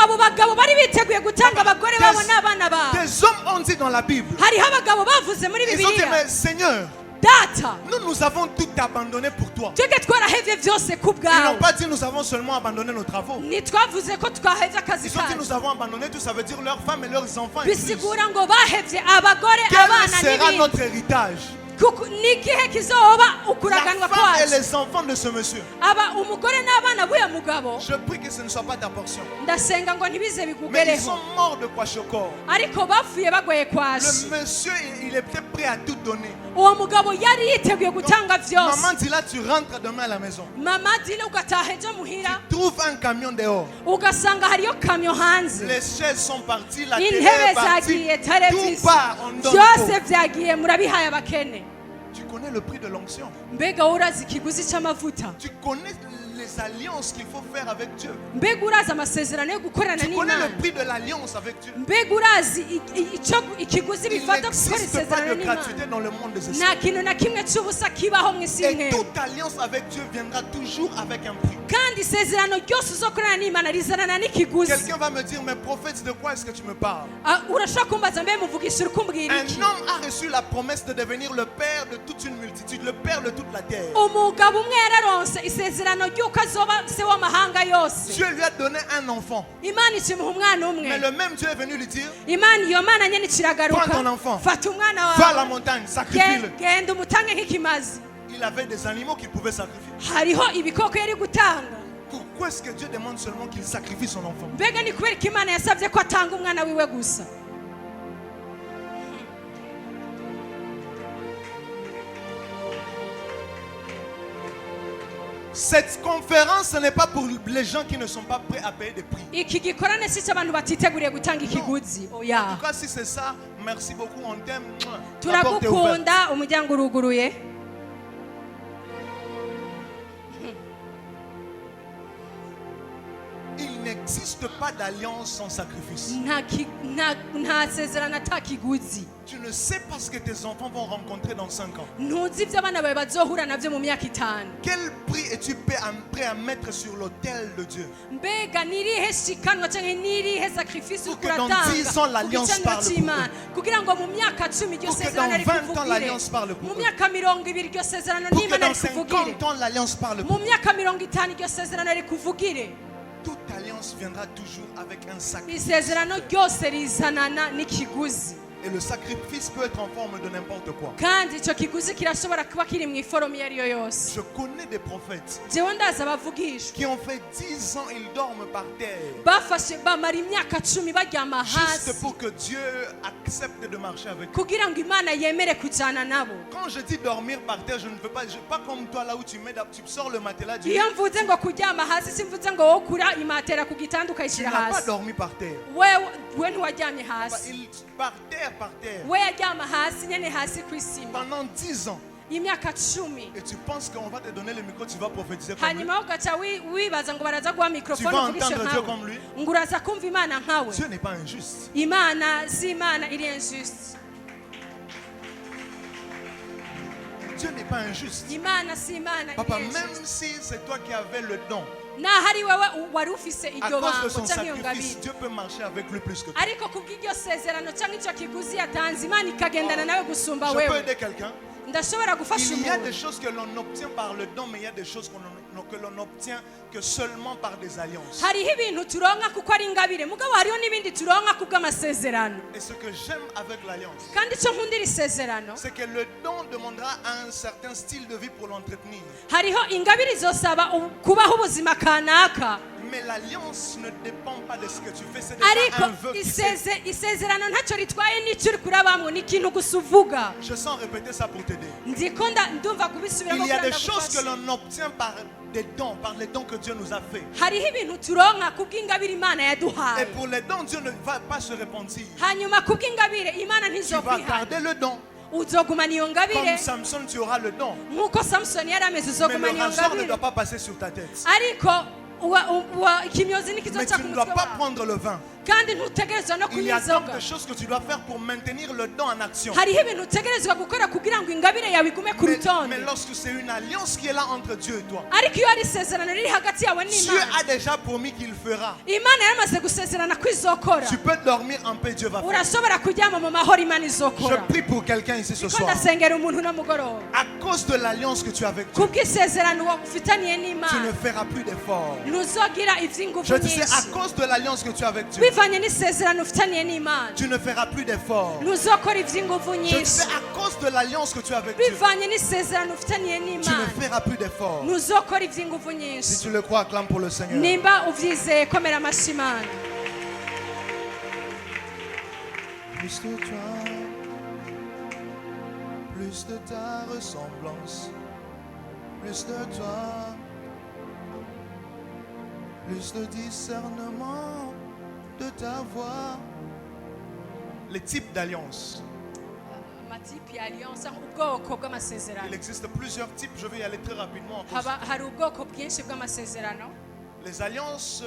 abo bagabo bari biteguye gutanga abagore babo n'abana babo. Des hommes ont dit dans la Bible, hariho abagabo bavuze muri ils ont dit, bibiliya mais Seigneur, data nous avons tout abandonné pour toi. twebwe twarahevye byose ku Ils n'ont bwawe. pas dit nous avons seulement abandonné nos travaux. ntitwavuze ko twahevye akazi Ils ont dit kacu. nous avons abandonné tout, ça veut dire leurs femmes et leurs enfants. Et plus. bisigura ngo bahevye abagore Quel abana sera n'ibindi. notre héritage? n'igihe kizoba La ukuraganwa femme et kwacu les enfants de ce monsieur. aba umugore n'abana b'uyu mugabo Je prie que ce ne soit pas ta portion. ndasenga ngo ntibize Mais ils bikugereho sont morts de kwashokor. ariko bapfuye bagoye kwashi Le monsieur, il était prêt à tout donner. uwo mugabo yari yiteguye gutanga vyose Maman dit là, tu rentres demain à la maison. mama dile ugataha ejo muhira Trouve un camion dehors. ugasanga hariyo kamyo hanze Les chaises sont parties, la télé intebe est partie. zagiye Tout televiziyo part, on donne. byose vyagiye murabihaye abakene Tu connais le prix de l'onction. mbega urazi ikiguzi c'amavuta Tu connais les alliances qu'il faut faire avec Dieu. mbega urazi amasezerano yo gukorana Tu connais n'imana le prix de l'alliance avec Dieu. mbega urazi ikiguzi Il bifata gukora n'existe pas isezerano de n'imana gratuité dans le monde des esprits. nta kintu na kimwe c'ubusa kibaho mu isi Et y'intebe toute alliance avec Dieu viendra toujours avec un prix. kandi isezerano ryose uzokorana n'imana rizanana n'ikiguzi Quelqu'un va me dire, mais prophète, de quoi est-ce que tu me parles? Ah, urashobora kumbaza mbe muvugisha uri kumbwira iki Un homme a reçu la promesse de devenir le père de toute une multitude, le père de toute la terre. umugabo umwe yararonse isezerano ry'uko azoba se w'amahanga yose Dieu lui a donné un enfant. imana ikimuha umwana Mais umwe le même Dieu est venu lui dire, imana iyo mana nyene ikiragaruka Prends ton enfant. fata umwana va à la wawe montagne, sacrifie-le. genda umutange nk'ikimazi Il avait des animaux qu'il pouvait sacrifier. hariho ibikoko yari gutanga Pourquoi est-ce que Dieu demande seulement qu'il sacrifie son enfant? mbega ni kubera ko imana yasabye ko atanga umwana wiwe gusa Cette conférence, ce n'est pas pour les gens qui ne sont pas prêts à payer des prix. iki gikorane si cy'abantu batiteguriye gutanga ikiguzi En oya tout cas, si c'est ça, merci beaucoup, on t'aime. La porte est ouverte. turagukunda umuryango uruguruye Il n'existe pas d'alliance sans sacrifice. nta sezerano ata kiguzi Tu ne sais pas ce que tes enfants vont rencontrer dans 5 ans. ntuzi ibyo abana bawe bazohura nabyo mu myaka itanu Quel prix es-tu prêt à mettre sur l'autel de Dieu? mbega nirihe shikanwa cyangwa nirihe sacrifice Pour uriko que dans uratanga 10 ans, ku l'alliance gicaniro parle pour cy'imana kugira ngo mu myaka 10 iryo Pour que sezerano dans 20 ans, rikuvugire l'alliance parle pour mu eux. myaka 20 iryo sezerano Pour que n'imana dans rikuvugire 50 ans, l'alliance parle mu pour eux. myaka 50 iryo sezerano rikuvugire Toute alliance viendra toujours avec un sacrifice. isezerano ryose rizanana n'ikiguzi Et le sacrifice peut être en forme de n'importe quoi. kandi icyo kiguzi kirashobora kuba kiri mu iforomo iyo ari yo yose Je connais des prophètes jewe ndazi abavugishwa qui ont fait 10 ans, ils dorment par terre. bafashe bamara imyaka 10 baryama Juste hasi pour que Dieu accepte de marcher avec eux. kugira ngo imana yemere kujyana nabo Quand je dis dormir par terre, je ne veux pas, pas comme toi là où tu sors le matelas. Tu iyo mvuze ngo kuryama hasi simvuze ngo wowe ukura imatera ku gitanda ukayishyira n'as pas hasi dormi par terre. we ntiwaryamye hasi Par terre, par terre. we yaryama hasi nyine hasi ku isima Pendant 10 ans. imyaka 10 Et tu penses qu'on va te donner le micro, tu vas prophétiser comme lui. hanyuma ugaca wibaza ngo baraza guha Tu mikorofone vas uvugishe entendre Dieu nkawe comme lui. ngo uraza kumva imana nkawe Dieu n'est pas injuste. imana si imana iri injuste Dieu n'est pas injuste. imana si imana Papa, iri même injuste si c'est toi qui avais le don, naho ari wowe wari ufise à iryo cause de bango son cyangwa iyo sacrifice, ngabire Dieu peut marcher avec lui plus que toi. ariko kubw'iryo sezerano cyangwa icyo kiguzi yatanze imana ikagendana nawe gusumba Je peux wewe aider quelqu'un. ndashobora gufasha Il y a des umuntu choses que l'on obtient par le don, mais il y a des choses que l'on obtient que seulement par des alliances. hariho ibintu turonka kuko ari ingabire mugabo hariho n'ibindi turonka kubw'amasezerano Et ce que j'aime avec l'alliance, kandi icyo nkundira isezerano c'est que le don demandera un certain style de vie pour l'entretenir. hariho ingabire izosaba kubaho ubuzima kanaka Mais l'alliance ne dépend pas de ce que tu fais, c'est déjà ariko un vœu qui fait. isezerano ntacyo ritwaye n'icyo uri kurabamo ni ikintu gusa uvuga Je sens répéter ça pour t'aider. ndiko ndumva kubisubiramo Il y a kugira des choses que ndagufashe. l'on obtient par des dons, par les dons que Dieu nous a fait. hariho ibintu turonka kubw'ingabire imana Et yaduhaye pour les dons, Dieu ne va pas se repentir. hanyuma kubw'ingabire imana Tu vas ntizokwiha garder le don. uzogumana iyo ngabire Comme Samson, tu auras le don. nk'uko samusoni yari ameze Mais uzogumana le iyo rasoir ne ngabire doit pas passer sur ta tête. ariko ikimyozi Mais ntikizoca tu ku ne dois mutwe pas wawe prendre le vin. kandi ntutegerezwa no Il y kunywa a donc inzoga des choses que tu dois faire pour maintenir le don en action. hariho ibintu utegerezwa gukora kugira ngo ingabire yawe igume ku Mais rutonde lorsque c'est une alliance qui est là entre Dieu et toi, ariko iyo ari isezerano riri hagati yawe Dieu n'imana a déjà promis qu'il fera. imana yaramaze gusezerana ko izokora Tu peux dormir en paix, Dieu va faire. urashobora kuryama mu mahoro imana Je izokora prie pour quelqu'un ici ce niko soir. ndasengera umuntu no mugoroba À cause de l'alliance que tu as avec Dieu, kubw'isezerano ufitaniye tu ne n'imana feras plus d'efforts. ntuzogira ivy'inguvu Je disais, à nyinshi cause de l'alliance que tu as avec Dieu, bivanye n'isezerano ufitaniye n'Imana Tu ne feras plus d'efforts. ntuzokora ivy'inguvu Je nyinshi fais à cause de l'alliance que tu as avec Dieu. bivanye n'isezerano ufitaniye Tu ne n'Imana feras plus d'efforts. ntuzokora ivy'inguvu Si nyinshi tu le crois, acclame pour le Seigneur. nimba uvyizeye komera amashyi Imana. Plus de toi, plus de ta ressemblance, plus de toi, plus de discernement de ta voix. Les types d'alliances. amatipi ya alliance ubwoko Il bw'amasezerano existe plusieurs types, je vais y aller très rapidement. hari ubwoko bwinshi bw'amasezerano. Les alliances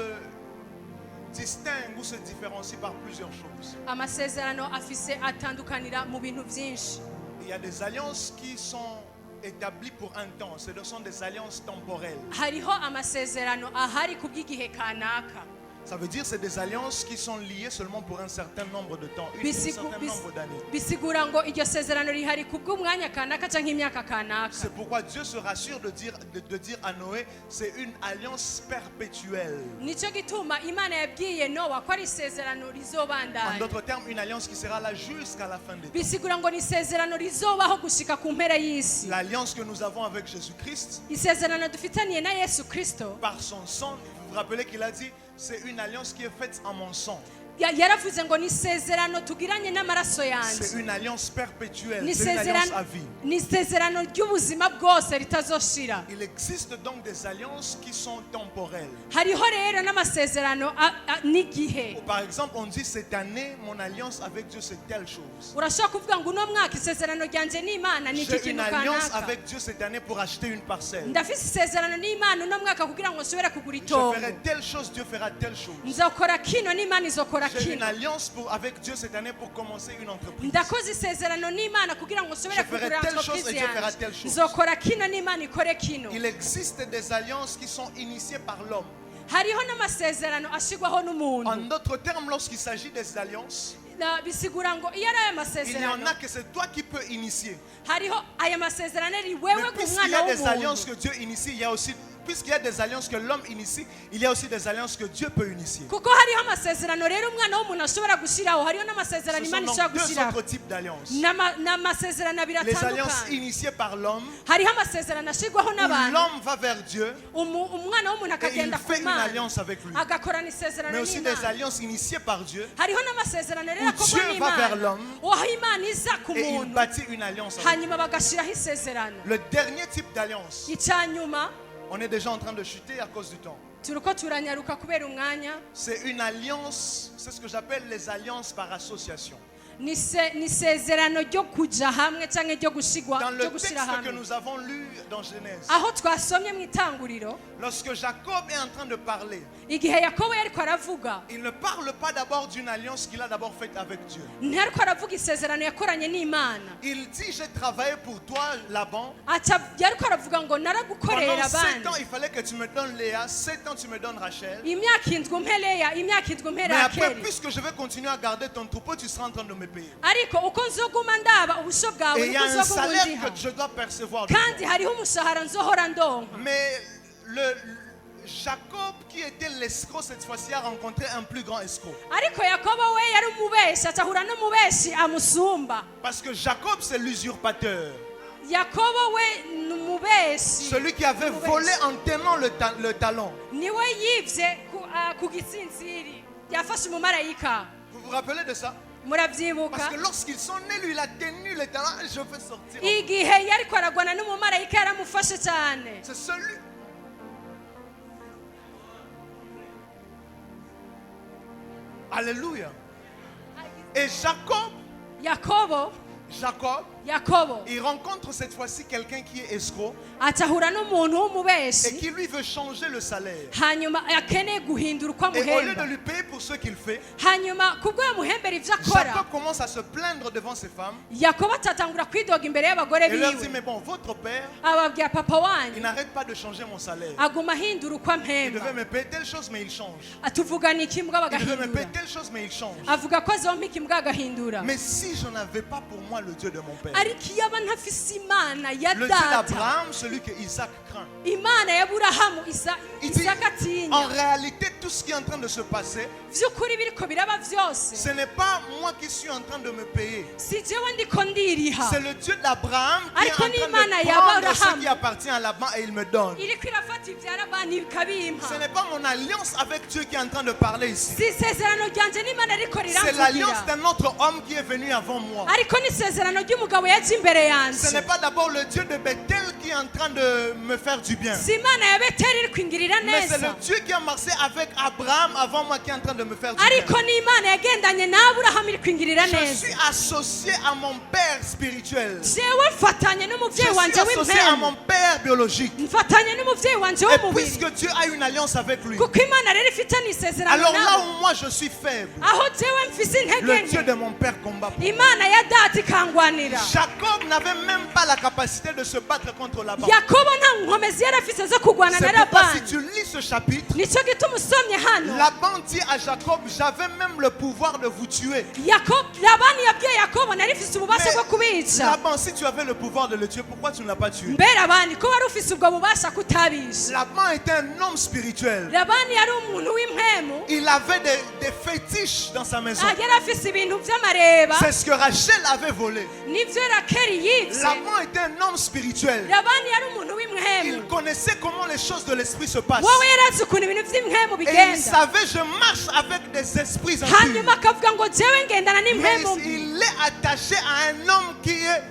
distinguent ou se différencient par plusieurs choses. Amasezerano afise atandukanira mu bintu byinshi. Il y a des alliances qui sont établies pour un temps, ce sont des alliances temporelles. Hariho amasezerano ahari kubw'igihe kanaka. Ça veut dire que c'est des alliances qui sont liées seulement pour un certain nombre de temps, un certain nombre d'années. Bisigura ngo iryo sezerano rihari kubw'umwanya kanaka canke imyaka kanaka. C'est pourquoi Dieu se rassure de dire à Noé, c'est une alliance perpétuelle. Nico gituma Imana yabwiye Nowa ko ari isezerano En rizobandanya. d'autres termes, une alliance qui sera là jusqu'à la fin des temps. Bisigura ngo ni isezerano rizobaho gushika ku mpera y'isi. L'alliance que nous avons avec Jésus-Christ, Isezerano dufitaniye na Yesu Kristo par son sang, vous vous rappelez qu'il a dit, c'est une alliance qui est faite en mon sang. yaravuze ngo ni isezerano tugiranye n'amaraso C'est yanjye. une alliance perpétuelle, Ni c'est une alliance à vie. ni isezerano ry'ubuzima bwose ritazoshira. Il existe donc des alliances qui sont temporelles. Hariho rero n'amasezerano n'igihe. Par exemple, on dit cette année, mon alliance avec Dieu, c'est telle chose. Urashobora kuvuga ngo uno mwaka isezerano ryanje n'Imana ni iki J'ai une kintu alliance kanaka. avec Dieu cette année pour acheter une parcelle. Ndafise isezerano n'Imana uno mwaka kugira ngo nshobore kugura Je itongo. ferai telle chose, Dieu fera telle chose. Nzokora kino n'Imana izokora J'ai une kino. alliance avec Dieu cette année pour commencer une entreprise. Ndakoze isezerano n'Imana kugira ngo nshobore Je ferai kugura telle chose entreprise et Dieu fera telle yanjye. chose. Nzokora kino n'Imana ikore kino. Il existe des alliances qui sont initiées par l'homme. Hariho n'amasezerano ashigwaho n'umuntu. En d'autres termes, lorsqu'il s'agit des alliances, Bisigura ngo iyo ari aya il n'y en masezerano a que c'est toi qui peux initier. hariho aya masezerano ari Mais wewe puisqu'il y nk'umwana a des alliances w'umuntu. que Dieu initie, il y a aussi, puisqu'il y a des alliances que l'homme initie, il y a aussi des alliances que Dieu peut initier. Kuko hariho amasezerano rero umwana w'umuntu ashobora gushyiraho hariho n'amasezerano Ce sont Imana donc ishobora deux gushyiraho autres types d'alliances. n'amasezerano abiri Les alliances atandukanye. initiées par l'homme, Hariho amasezerano ashyirwaho où n'abantu l'homme va vers Dieu umwana w'umuntu et il akagenda ku fait une Mana alliance avec lui. agakorana isezerano Mais aussi des n'Imana. alliances initiées par Dieu Hariho n'amasezerano rero Où akorwa Dieu va vers n'Imana l'homme aho Imana iza ku et il muntu bâtit une alliance avec lui. hanyuma bagashyiraho isezerano. Le dernier type d'alliance, icya nyuma on est déjà en train de chuter à cause du temps. turiko turanyaruka kubera umwanya. C'est une alliance, c'est ce que j'appelle les alliances par association. Ni isezerano ryo kujya hamwe cyangwa ryo Dans le texte gushyira que hamwe. nous avons lu dans Genèse, Aho twasomye mu itanguriro lorsque Jacob est en train de parler, igihe Yakobo yariko aravuga il ne parle pas d'abord d'une alliance qu'il a d'abord faite avec Dieu. ntariko aravuga isezerano yakoranye n'Imana. Il dit, j'ai travaillé pour toi, Laban. Yariko aravuga ngo naragukorera Pendant 7 abandi ans, il fallait que tu me donnes Léa, 7 ans, tu me donnes Rachel. imyaka indwi umpe Leya imyaka indwi umpe Mais après, Rakeli. puisque je vais continuer à garder ton troupeau, tu seras en train de me payer. Ariko uko nzoguma ndaba ubusho bwawe Et il y niko a un nzoguma salaire undiha que je dois percevoir de kandi toi. hariho umushahara nzohora ndonka. Mais Jacob, qui était l'escroc cette fois-ci, a rencontré un plus grand escroc. Ariko Yakobo we yari umubeshi acahura n'umubeshi amusumba. Parce que Jacob, c'est l'usurpateur. Yakobo we ni umubeshi Celui qui avait volé en tenant le talon. niwe yivye ku gitsintsiri yafashe umumarayika. Vous vous rappelez de ça? Murabyibuka Parce que lorsqu'ils sont nés, lui, il a tenu le talon. Je vais sortir. igihe yariko aragwana n'umumarayika yaramufashe cyane. C'est celui. Alléluia. Et Jacob, Yakobo il rencontre cette fois-ci quelqu'un qui est escroc acahura n'umuntu et w'umubeshi qui lui veut changer le salaire. hanyuma akeneye guhindura uko Et au lieu de amuhemba lui payer pour ce qu'il fait, hanyuma kubwo yamuhembera ibyo akora Jacob commence à se plaindre devant ses femmes Yakobo atatangura kwidoga imbere y'abagore et leur dit, biwe mais bon, votre père, ababwira papa il wanyu n'arrête pas de changer mon salaire. aguma ahindura uko Il devait ampemba me payer telle chose, mais il change. atuvugana ikimbwa Il devait me bagahindura payer telle chose, mais il change. avuga ko azompa ikimbwa agahindura. Mais si je n'avais pas pour moi le Dieu de mon père, père. ariko iyo aba ntafise imana ya Le Dieu data, d'Abraham, celui que Isaac craint. imana ya Aburahamu Il dit, Isaka en atinya, réalité, tout ce qui est en train de se passer, vy'ukuri biriko biraba vyose ce n'est pas moi qui suis en train de me payer. si jewe ndiko ndiriha, C'est le Dieu d'Abraham qui est en Ariko train n'Imana de ya prendre Abraham. ce qui appartient à Laban et il me donne. iriko irafata ivyara abantu ikabimpa. Ce n'est pas mon alliance avec Dieu qui est en train de parler ici. Si isezerano ryanje n'Imana ariko C'est l'alliance riramvugira, d'un autre homme qui est venu avant moi. ariko n'isezerano ry'umugabo yaje imbere Ce n'est yanje. pas d'abord le Dieu de Bethel qui est en train de me faire du bien. Si imana ya Beteli iriko ingirira Mais c'est neza, le Dieu qui a marché avec Abraham avant moi qui est en train de me faire du bien. ariko n'Imana yagendanye na Aburahamu iriko ingirira Je neza. suis associé à mon père spirituel. jewe mfatanye Je n'umuvyeyi suis wanje associé à mon w'impemu, père biologique. mfatanye n'umuvyeyi wanje Et w'umubiri, puisque Dieu a une alliance avec lui, kuko imana rero ifitanye isezerano alors là nawe. où moi je suis faible, Aho jewe mfise le intege Dieu nke, de mon père combat pour moi. imana ya data ikangwanira. Jacob n'avait même pas la capacité de se battre contre Laban. Yakobo nta nkomezi yari afise zo kurwana na C'est pourquoi si Labani. tu lis ce chapitre, Nico gituma usomye hano, Laban dit à Jacob, j'avais même le pouvoir de vous tuer. Labani yabwiye Yakobo nari mfise ububasha Mais bwo kubica. Laban, si tu avais le pouvoir de le tuer, pourquoi tu ne l'as pas tué? Mbe Labani ko wari ufise ubwo bubasha kutabisha? Laban était un homme spirituel. Labani yari umuntu w'impemu, Il avait des fétiches dans sa maison. yari afise ibintu vy'amareba, C'est ce que Rachel avait volé. nivyo Rakeli yivye. Laban était un homme spirituel. Labani yari umuntu Il w'impemu, connaissait comment les choses de l'esprit se passent. wowe yarazi ukuntu ibintu vy'impemu Et il bigenda, savait, je marche avec des esprits hanyuma impurs. akavuga ngo jewe ngendana Mais n'impemu mbi. il est attaché à un homme qui est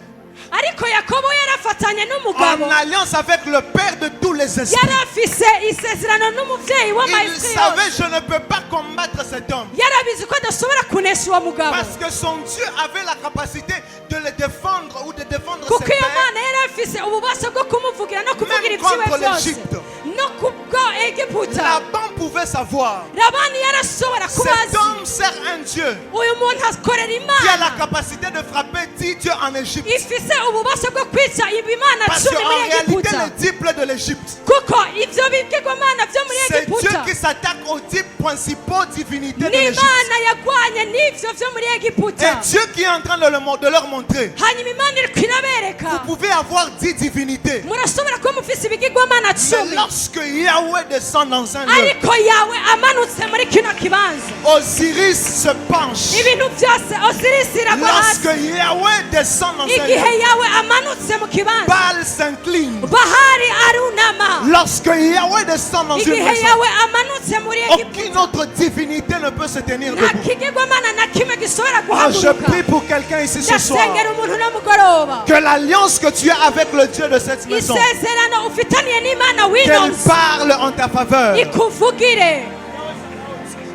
Ariko Yakobo yarafatanye n'umugabo, en alliance avec le Père de tous les esprits. yari afise isezerano n'umuvyeyi Il w'amaesiri savait, yose. je ne peux pas combattre cet homme. Yarabizi ko adashobora kunesha uwo mugabo, Parce que son Dieu avait la capacité de le défendre ou de défendre kuko ses iyo pères. mana yari afise ububasha bwo kumuvugira no kuvugira Même ibyiwe contre byose, l'Égypte. no kubwo Egiputa. Laban pouvait savoir. Labani yarashobora kuba Cet azi, homme sert un Dieu uyu muntu akorera qui a la imana capacité de frapper 10 dieux en Égypte. ifise ububasha bwo kwica ibimana Parce 10 qu'en muri réalité, Egiputa, les 10 plaies de l'Égypte, kuko ivyo bigirwamana vyo muri c'est Dieu Egiputa qui s'attaque aux 10 principaux divinités de l'Égypte. n'imana yagwanye n'ivyo vyo muri Et Egiputa, Dieu qui est en train de leur montrer, hanyuma imana iriko irabereka, vous pouvez avoir 10 divinités. murashobora kuba mufise ibigirwamana Mais 10, lorsque Yahweh descend dans un lieu, ariko yawe amanutse muri kino kibanza, Osiris se penche. ibintu byose Osirisi iragwa Lorsque hasi. Yahweh descend dans un Igihe lieu, yawe amanutse mu kibanza, Baal s'incline. Bahari arunama. Lorsque Yahweh descend dans une Igihe maison, yawe amanutse muri aucune Egiputa, autre divinité ne peut se tenir nta debout. kigirwamana na kimwe gishobora Ah, je guhaguruka. prie pour quelqu'un ici ce soir. Ndasengera umuntu no mugoroba, Que l'alliance que tu as avec le Dieu de cette maison, isezerano ufitaniye n'Imana qu'elle w'inonzi parle en ta faveur. ikuvugire,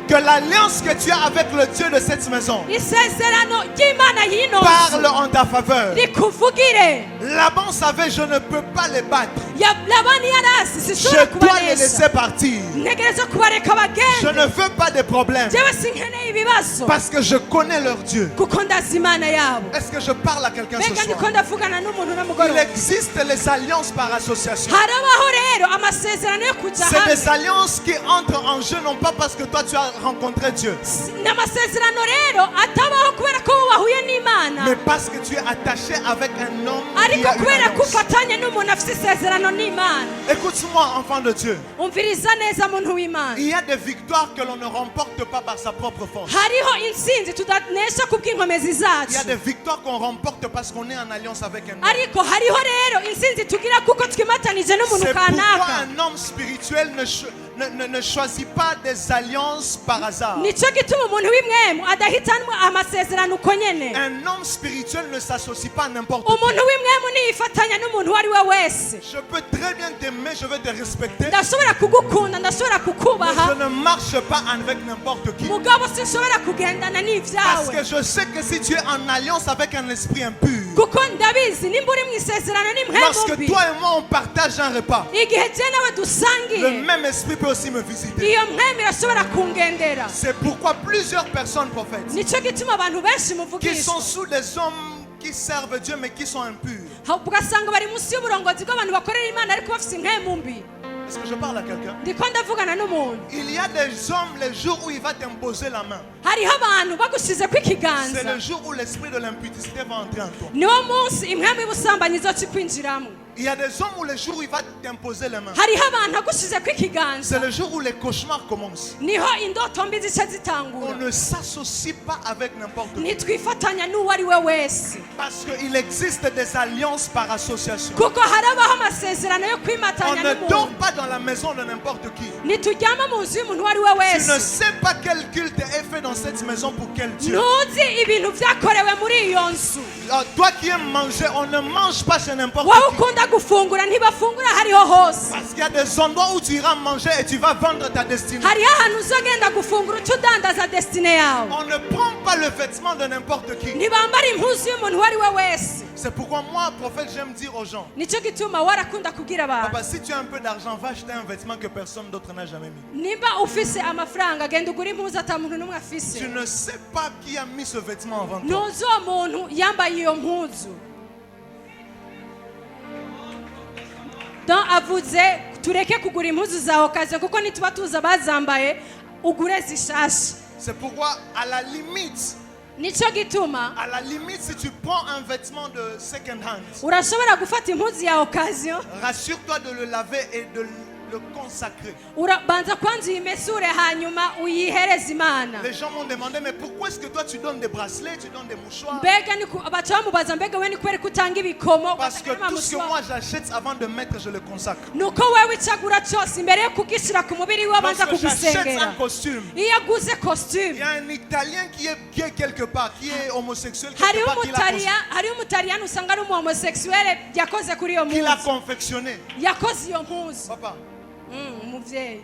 Que l'alliance que tu as avec le Dieu de cette maison isezerano ry'Imana parle y'inonzi en ta faveur. rikuvugire. Laban savait, je ne peux pas les battre. Labani yarasi Je sishobora dois les kubanesha, laisser partir. ntegereza kubareka Je bagende, ne veux pas de problème. jewe sinkeneye ibibazo Parce que je connais leur Dieu. kuko ndazi Imana yabo. Est-ce que je parle à quelqu'un ce Mbega ndiko soir? ndavugana n'umuntu no Il mugoroba. existe les alliances par association. Harabaho rero amasezerano yo kuja C'est des hamwe, alliances qui entrent en jeu non pas parce que toi tu as rencontré Dieu, n'amasezerano rero atabaho kubera ko wahuye n'Imana, mais parce que tu es attaché avec un homme qui ariko a une kubera ko alliance. ufatanye n'umuntu afite isezerano n'Imana. Écoute-moi, enfant de Dieu. Umviriza neza muntu w'Imana, Il y a des victoires que l'on ne remporte pas par sa propre force. hariho intsinzi tudanesha kubw'inkomezi Il y a zacu, des victoires qu'on remporte parce qu'on est en alliance avec un homme. ariko hariho rero intsinzi tugira kuko twimatanije n'umuntu C'est pourquoi kanaka. un homme spirituel ne choisit pas des alliances par hasard. Nico gituma umuntu w'imwemu adahitanwa amasezerano uko nyene. Un homme spirituel ne s'associe pas à n'importe qui. Umuntu w'imwemu niyifatanya n'umuntu uwo ari we wese. Je peux très bien t'aimer, je vais te respecter, Ndashobora kugukunda, ndashobora mais je kukubaha, ne marche pas avec n'importe qui. mugabo sinshobora kugendana Parce que n'ivyawe, je sais que si tu es en alliance avec un esprit impur, kuko ndabizi nimba uri mu isezerano n'impwemu lorsque mbi, toi et moi on partage un repas, igihe je nawe le dusangiye, même esprit peut aussi me visiter. iyo mpwemu irashobora kungendera. C'est pourquoi plusieurs personnes prophètes Nico gituma abantu benshi qui muvugishwa, sont sous des hommes qui servent Dieu mais qui sont impurs. ugasanga bari munsi y'uburongozi bw'abantu bakorera Imana ariko bafite impwemu mbi. Est-ce que je parle à quelqu'un? ndiko ndavugana n'umuntu. Il y a des hommes, les jours où il va t'imposer la main. Hariho abantu bagushize C'est kw'ikiganza. le jour où l'esprit de l'impudicité va entrer en toi. niwo munsi impwemu y'ubusambanyi izokikwinjiramo. Il y a des hommes où les jours où il va t'imposer les mains. hariho abantu agushize C'est kw'ikiganza. le jour où les cauchemars commencent. niho indoto mbi zica On zitangura. ne s'associe pas avec n'importe qui. ntitwifatanya n'uwo ari we wese. Parce qu'il existe des alliances par association. kuko harabaho amasezerano yo On kwimatanya ne dort n'umuntu. pas dans la maison de n'importe qui. ntituryama mu nzu y'umuntu uwo ari we Tu ne wese. sais pas quel culte est fait dans cette maison pour quel Dieu. ntuzi ibintu byakorewe muri iyo nzu. Alors, toi qui aimes manger, on ne mange pas chez n'importe wowe qui. ukunda gufungura ntibafungura hariho hose. Parce qu'il y a des endroits où tu iras manger et tu vas vendre ta destinée. hariho ahantu uzogenda gufungura uca udandaza desitine yawe. On ne prend pas le vêtement de n'importe qui. ntibambara impuzu y'umuntu uwo ari we wese. C'est pourquoi moi, prophète, j'aime dire aux gens, nicyo gituma warakunda kubwira abantu. papa, si tu as un peu d'argent, va acheter un vêtement que personne d'autre n'a jamais mis. nimba ufise amafaranga genda ugura impuzu ata muntu n'umwe afise. Tu ne sais pas qui a mis ce vêtement avant toi. ntuzi uwo muntu yambaye iyo mpuzu. don avuze tureke kugura impuzu za okaziyo kuko nituba tuzi abazambaye ugure zishasha. C'est pourquoi, à la limite, nicyo gituma si tu prends un vêtement de second hand, urashobora gufata impuzu ya okaziyo rassure-toi de le laver et de le consacrer. urabanza kwanza uyimesure hanyuma uyihereze imana. Les gens m'ont demandé, mais pourquoi est-ce que toi tu donnes des bracelets, tu donnes des mouchoirs? mbega baca bamubaza mbega we ni kubera ko utanga ibikomo Parce que ugatanga tout ce que n'amamuswa. moi j'achète avant de mettre, je le consacre. nuko wewe icagura cyose imbere yo kugishyira ku mubiri we abanza Lorsque j'achète kugisengera. un costume, iyo aguze il costume y a un Italien qui est gay quelque part, qui est homosexuel quelque hariho part, hariho umutaliyani usanga ari umuhomosekisuwele yakoze kuri iyo qui l'a mpuzu confectionné. yakoze iyo mpuzu. Papa, umubyeyi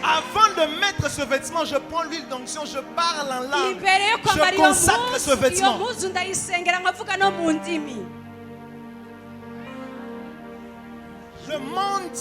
avant de mettre ce vêtement, je prends l'huile d'onction, je parle en langue, imbere yo kwambara je iyo consacre ce mpuzu iyo vêtement. mpuzu ndayisengera nkavuga no mu ndimi. Le monde,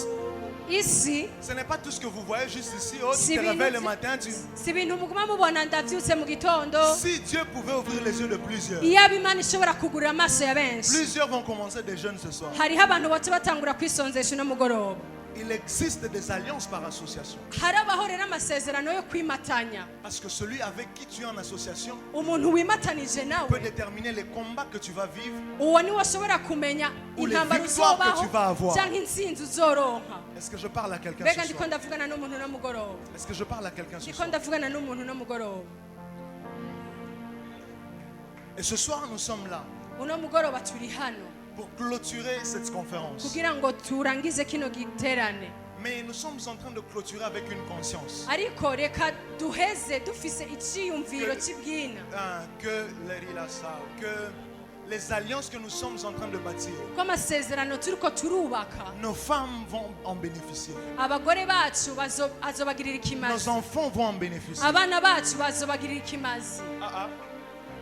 isi ce n'est pas tout ce que vous voyez juste ici. Oh, tu si te réveilles le ibintu matin, si ibintu muguma mubona ndabyutse mu gitondo. si Dieu pouvait ouvrir les yeux de plusieurs, iyo imana ishobora kugurira amaso ya benshi plusieurs vont commencer des jeunes ce soir. hariho abantu baca batangura kwisonzesha uno mugoroba. Il existe des alliances par association. harabaho rero amasezerano yo kwimatanya. Parce que celui avec qui tu es en association umuntu wimatanije peut nawe déterminer les combats que tu vas vivre. uwo niwe ashobora kumenya Ou les intambara victoires que uzobaho tu vas avoir. cyangwa intsinzi uzoronka. Est-ce que je parle à quelqu'un mbega ce ndiko soir? ndavugana n'umuntu uno mugoroba. Est-ce que je parle à quelqu'un ce ndiko soir? ndavugana n'umuntu uno mugoroba. Et ce soir, nous sommes là uno mugoroba turi hano pour clôturer cette conférence. kugira ngo turangize kino giterane. Mais nous sommes en train de clôturer avec une conscience. ariko reka duheze dufise icyiyumviro Que- cy'ibwina Que les alliances que nous sommes en train de bâtir, ko amasezerano turiko turubaka nos femmes vont en bénéficier. abagore bacu azobagirira Nos ikimazi. enfants vont en bénéficier. abana bacu bazobagirira ikimazi.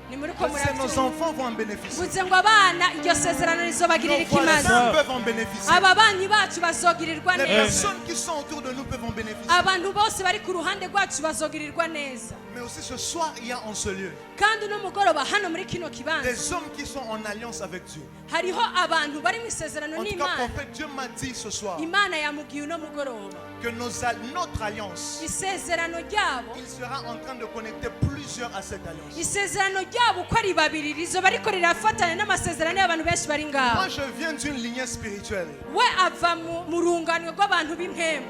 ni muri ko C'est nos murabyumva. enfants vont en bénéficier. vuze ngo abana iryo sezerano rizobagirira Nos ikimazi. voisins peuvent en bénéficier. ababanyi bacu bazogirirwa Les neza. personnes qui sont autour de nous peuvent en bénéficier. abantu bose bari ku ruhande rwacu bazogirirwa neza. Mais aussi ce soir, il y a en ce lieu kandi uno mugoroba hano muri kino kibanza des hommes qui sont en alliance avec Dieu. hariho abantu bari mu isezerano En tout cas, n'imana. prophète, Dieu m'a dit ce soir imana yamubwiye uno mugoroba que notre alliance, isezerano ryabo il sera en train de connecter plusieurs à cette alliance. isezerano ryabo uko ari babiri rizoba ariko rirafatanya n'amasezerano y'abantu benshi bari Moi, ngaho. je viens d'une lignée spirituelle we ava mu rungano rw'abantu b'impemu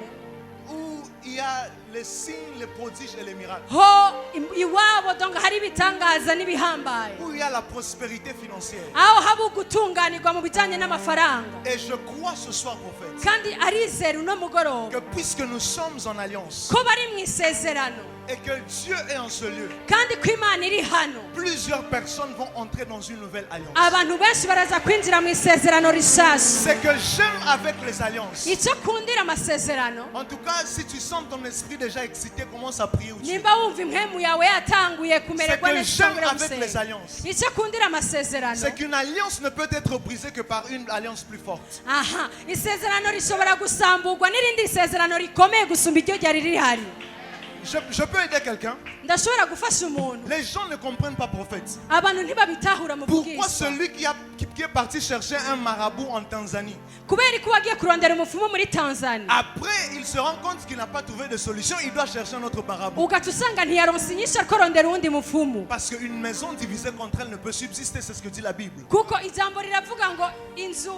où il y a les signes, les prodiges et les miracles. ho iwabo donga hari ibitangaza n'ibihambaye, Où il y a la prospérité financière. aho haba ugutunganirwa mu bijyanye n'amafaranga. Et je crois ce soir, prophète, kandi arizera uno mugoroba que puisque nous sommes en alliance ko bari mu isezerano et que Dieu est en ce lieu, kandi ko imana iri hano, plusieurs personnes vont entrer dans une nouvelle alliance. abantu benshi baraza kwinjira mu isezerano rishasha. C'est que j'aime avec les alliances. icyo kundira amasezerano, En tout cas, si tu sens ton esprit déjà excité, commence à prier. nimba wumva impemu yawe yatanguye kumererwa C'est que neza j'aime utangure avec les gusenga. alliances. icyo kundira amasezerano, C'est qu'une alliance ne peut être brisée que par une alliance plus forte. aha, isezerano rishobora gusamburwa n'irindi sezerano rikomeye gusumba iryo ryari rihari. Je peux aider quelqu'un. ndashobora gufasha umuntu Les gens ne comprennent pas prophète. abantu ntibabitahura mu Pourquoi bwiza celui qui est parti chercher un marabout en Tanzanie, kubera ko wagiye kurondera umufumu muri Tanzania après il se rend compte qu'il n'a pas trouvé de solution, il doit chercher un autre marabout. ugaca usanga ntiyaronse inyishu ariko arondera uwundi mufumu Parce qu'une maison divisée contre elle ne peut subsister, c'est ce que dit la Bible. kuko ijambo riravuga ngo inzu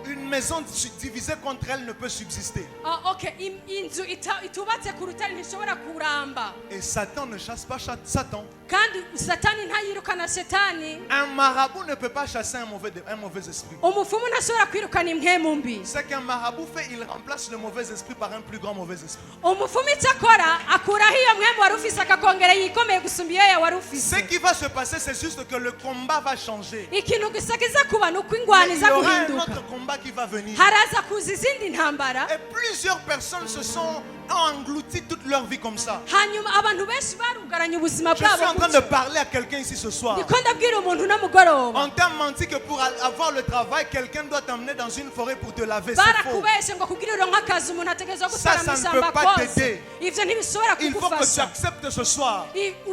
Une maison divisée contre elle ne peut subsister. inzu itubatse ku rutare ntishobora kuramba Et Satan ne chasse pas Satan. kandi satani ntayirukana shetani Un marabout ne peut pas chasser un mauvais esprit. umufumu ntashobora kwirukana impwemu mbi Ce qu'un marabout fait, il remplace le mauvais esprit par un plus grand mauvais esprit. umufumu icyo akora akuraho iyo mwemu wari ufise akakongera yikomeye gusumba iyo wari ufise Ce qui va se passer, c'est juste que le combat va changer. ikintu gusa kiza kuba ni uko ingwano Mais il y iza aura un guhinduka autre combat qui va venir. haraza kuza izindi ntambara Et plusieurs personnes ont englouti toute leur vie comme ça. hanyuma abantu benshi barugaranye ubuzima Je suis en bwabo train de parler à quelqu'un ici ce soir. niko ndabwira umuntu uno mugoroba On t'a menti que pour avoir le travail, quelqu'un doit t'emmener dans une forêt pour te laver. C'est faux. barakubeshe ngo kugira uronke akazi umuntu ategerezwa Ça, gutwara ça mu ne ishyamba peut pas kose t'aider. ivyo ntibishobora Il faut que tu kugufasha acceptes ce soir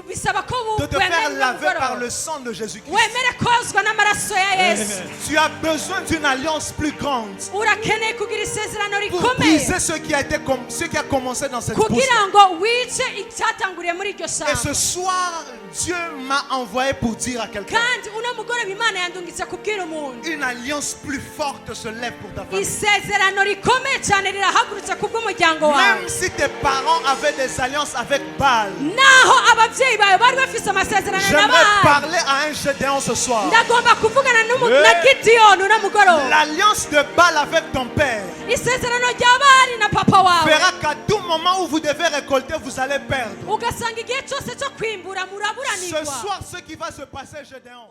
bisaba ko de te faire wemera uno laver par mugoroba le sang de Jésus-Christ. wemere kozwa n'amaraso ya yesu Tu as besoin d'une alliance plus grande urakeneye kugira isezerano pour rikomeye briser ce qui a commencé dans cette bourse. kugira ngo wice icyatanguriye muri iryo Et ce shamba soir, Dieu m'a envoyé pour dire à quelqu'un, kandi uno mugoroba imana yandungitse kubwira umuntu une alliance plus forte se lève pour ta famille. isezerano rikomeye cyane rirahagurutse kubw'umuryango wawe Même si tes parents avaient des alliances avec Baal, naho ababyeyi bawe bari bafise amasezerano j'aimerais n'abandi parler à un Gédéon ce soir. ndagomba kuvugana na gidiyoni uno mugoroba L'alliance de Baal avec ton père isezerano ry'abari na papa wawe fera qu'à tout moment où vous devez récolter, vous allez perdre. ugasanga igihe cyose cyo kwimbura Ce muraburanirwa soir, ce qui va se passer, Gédéon,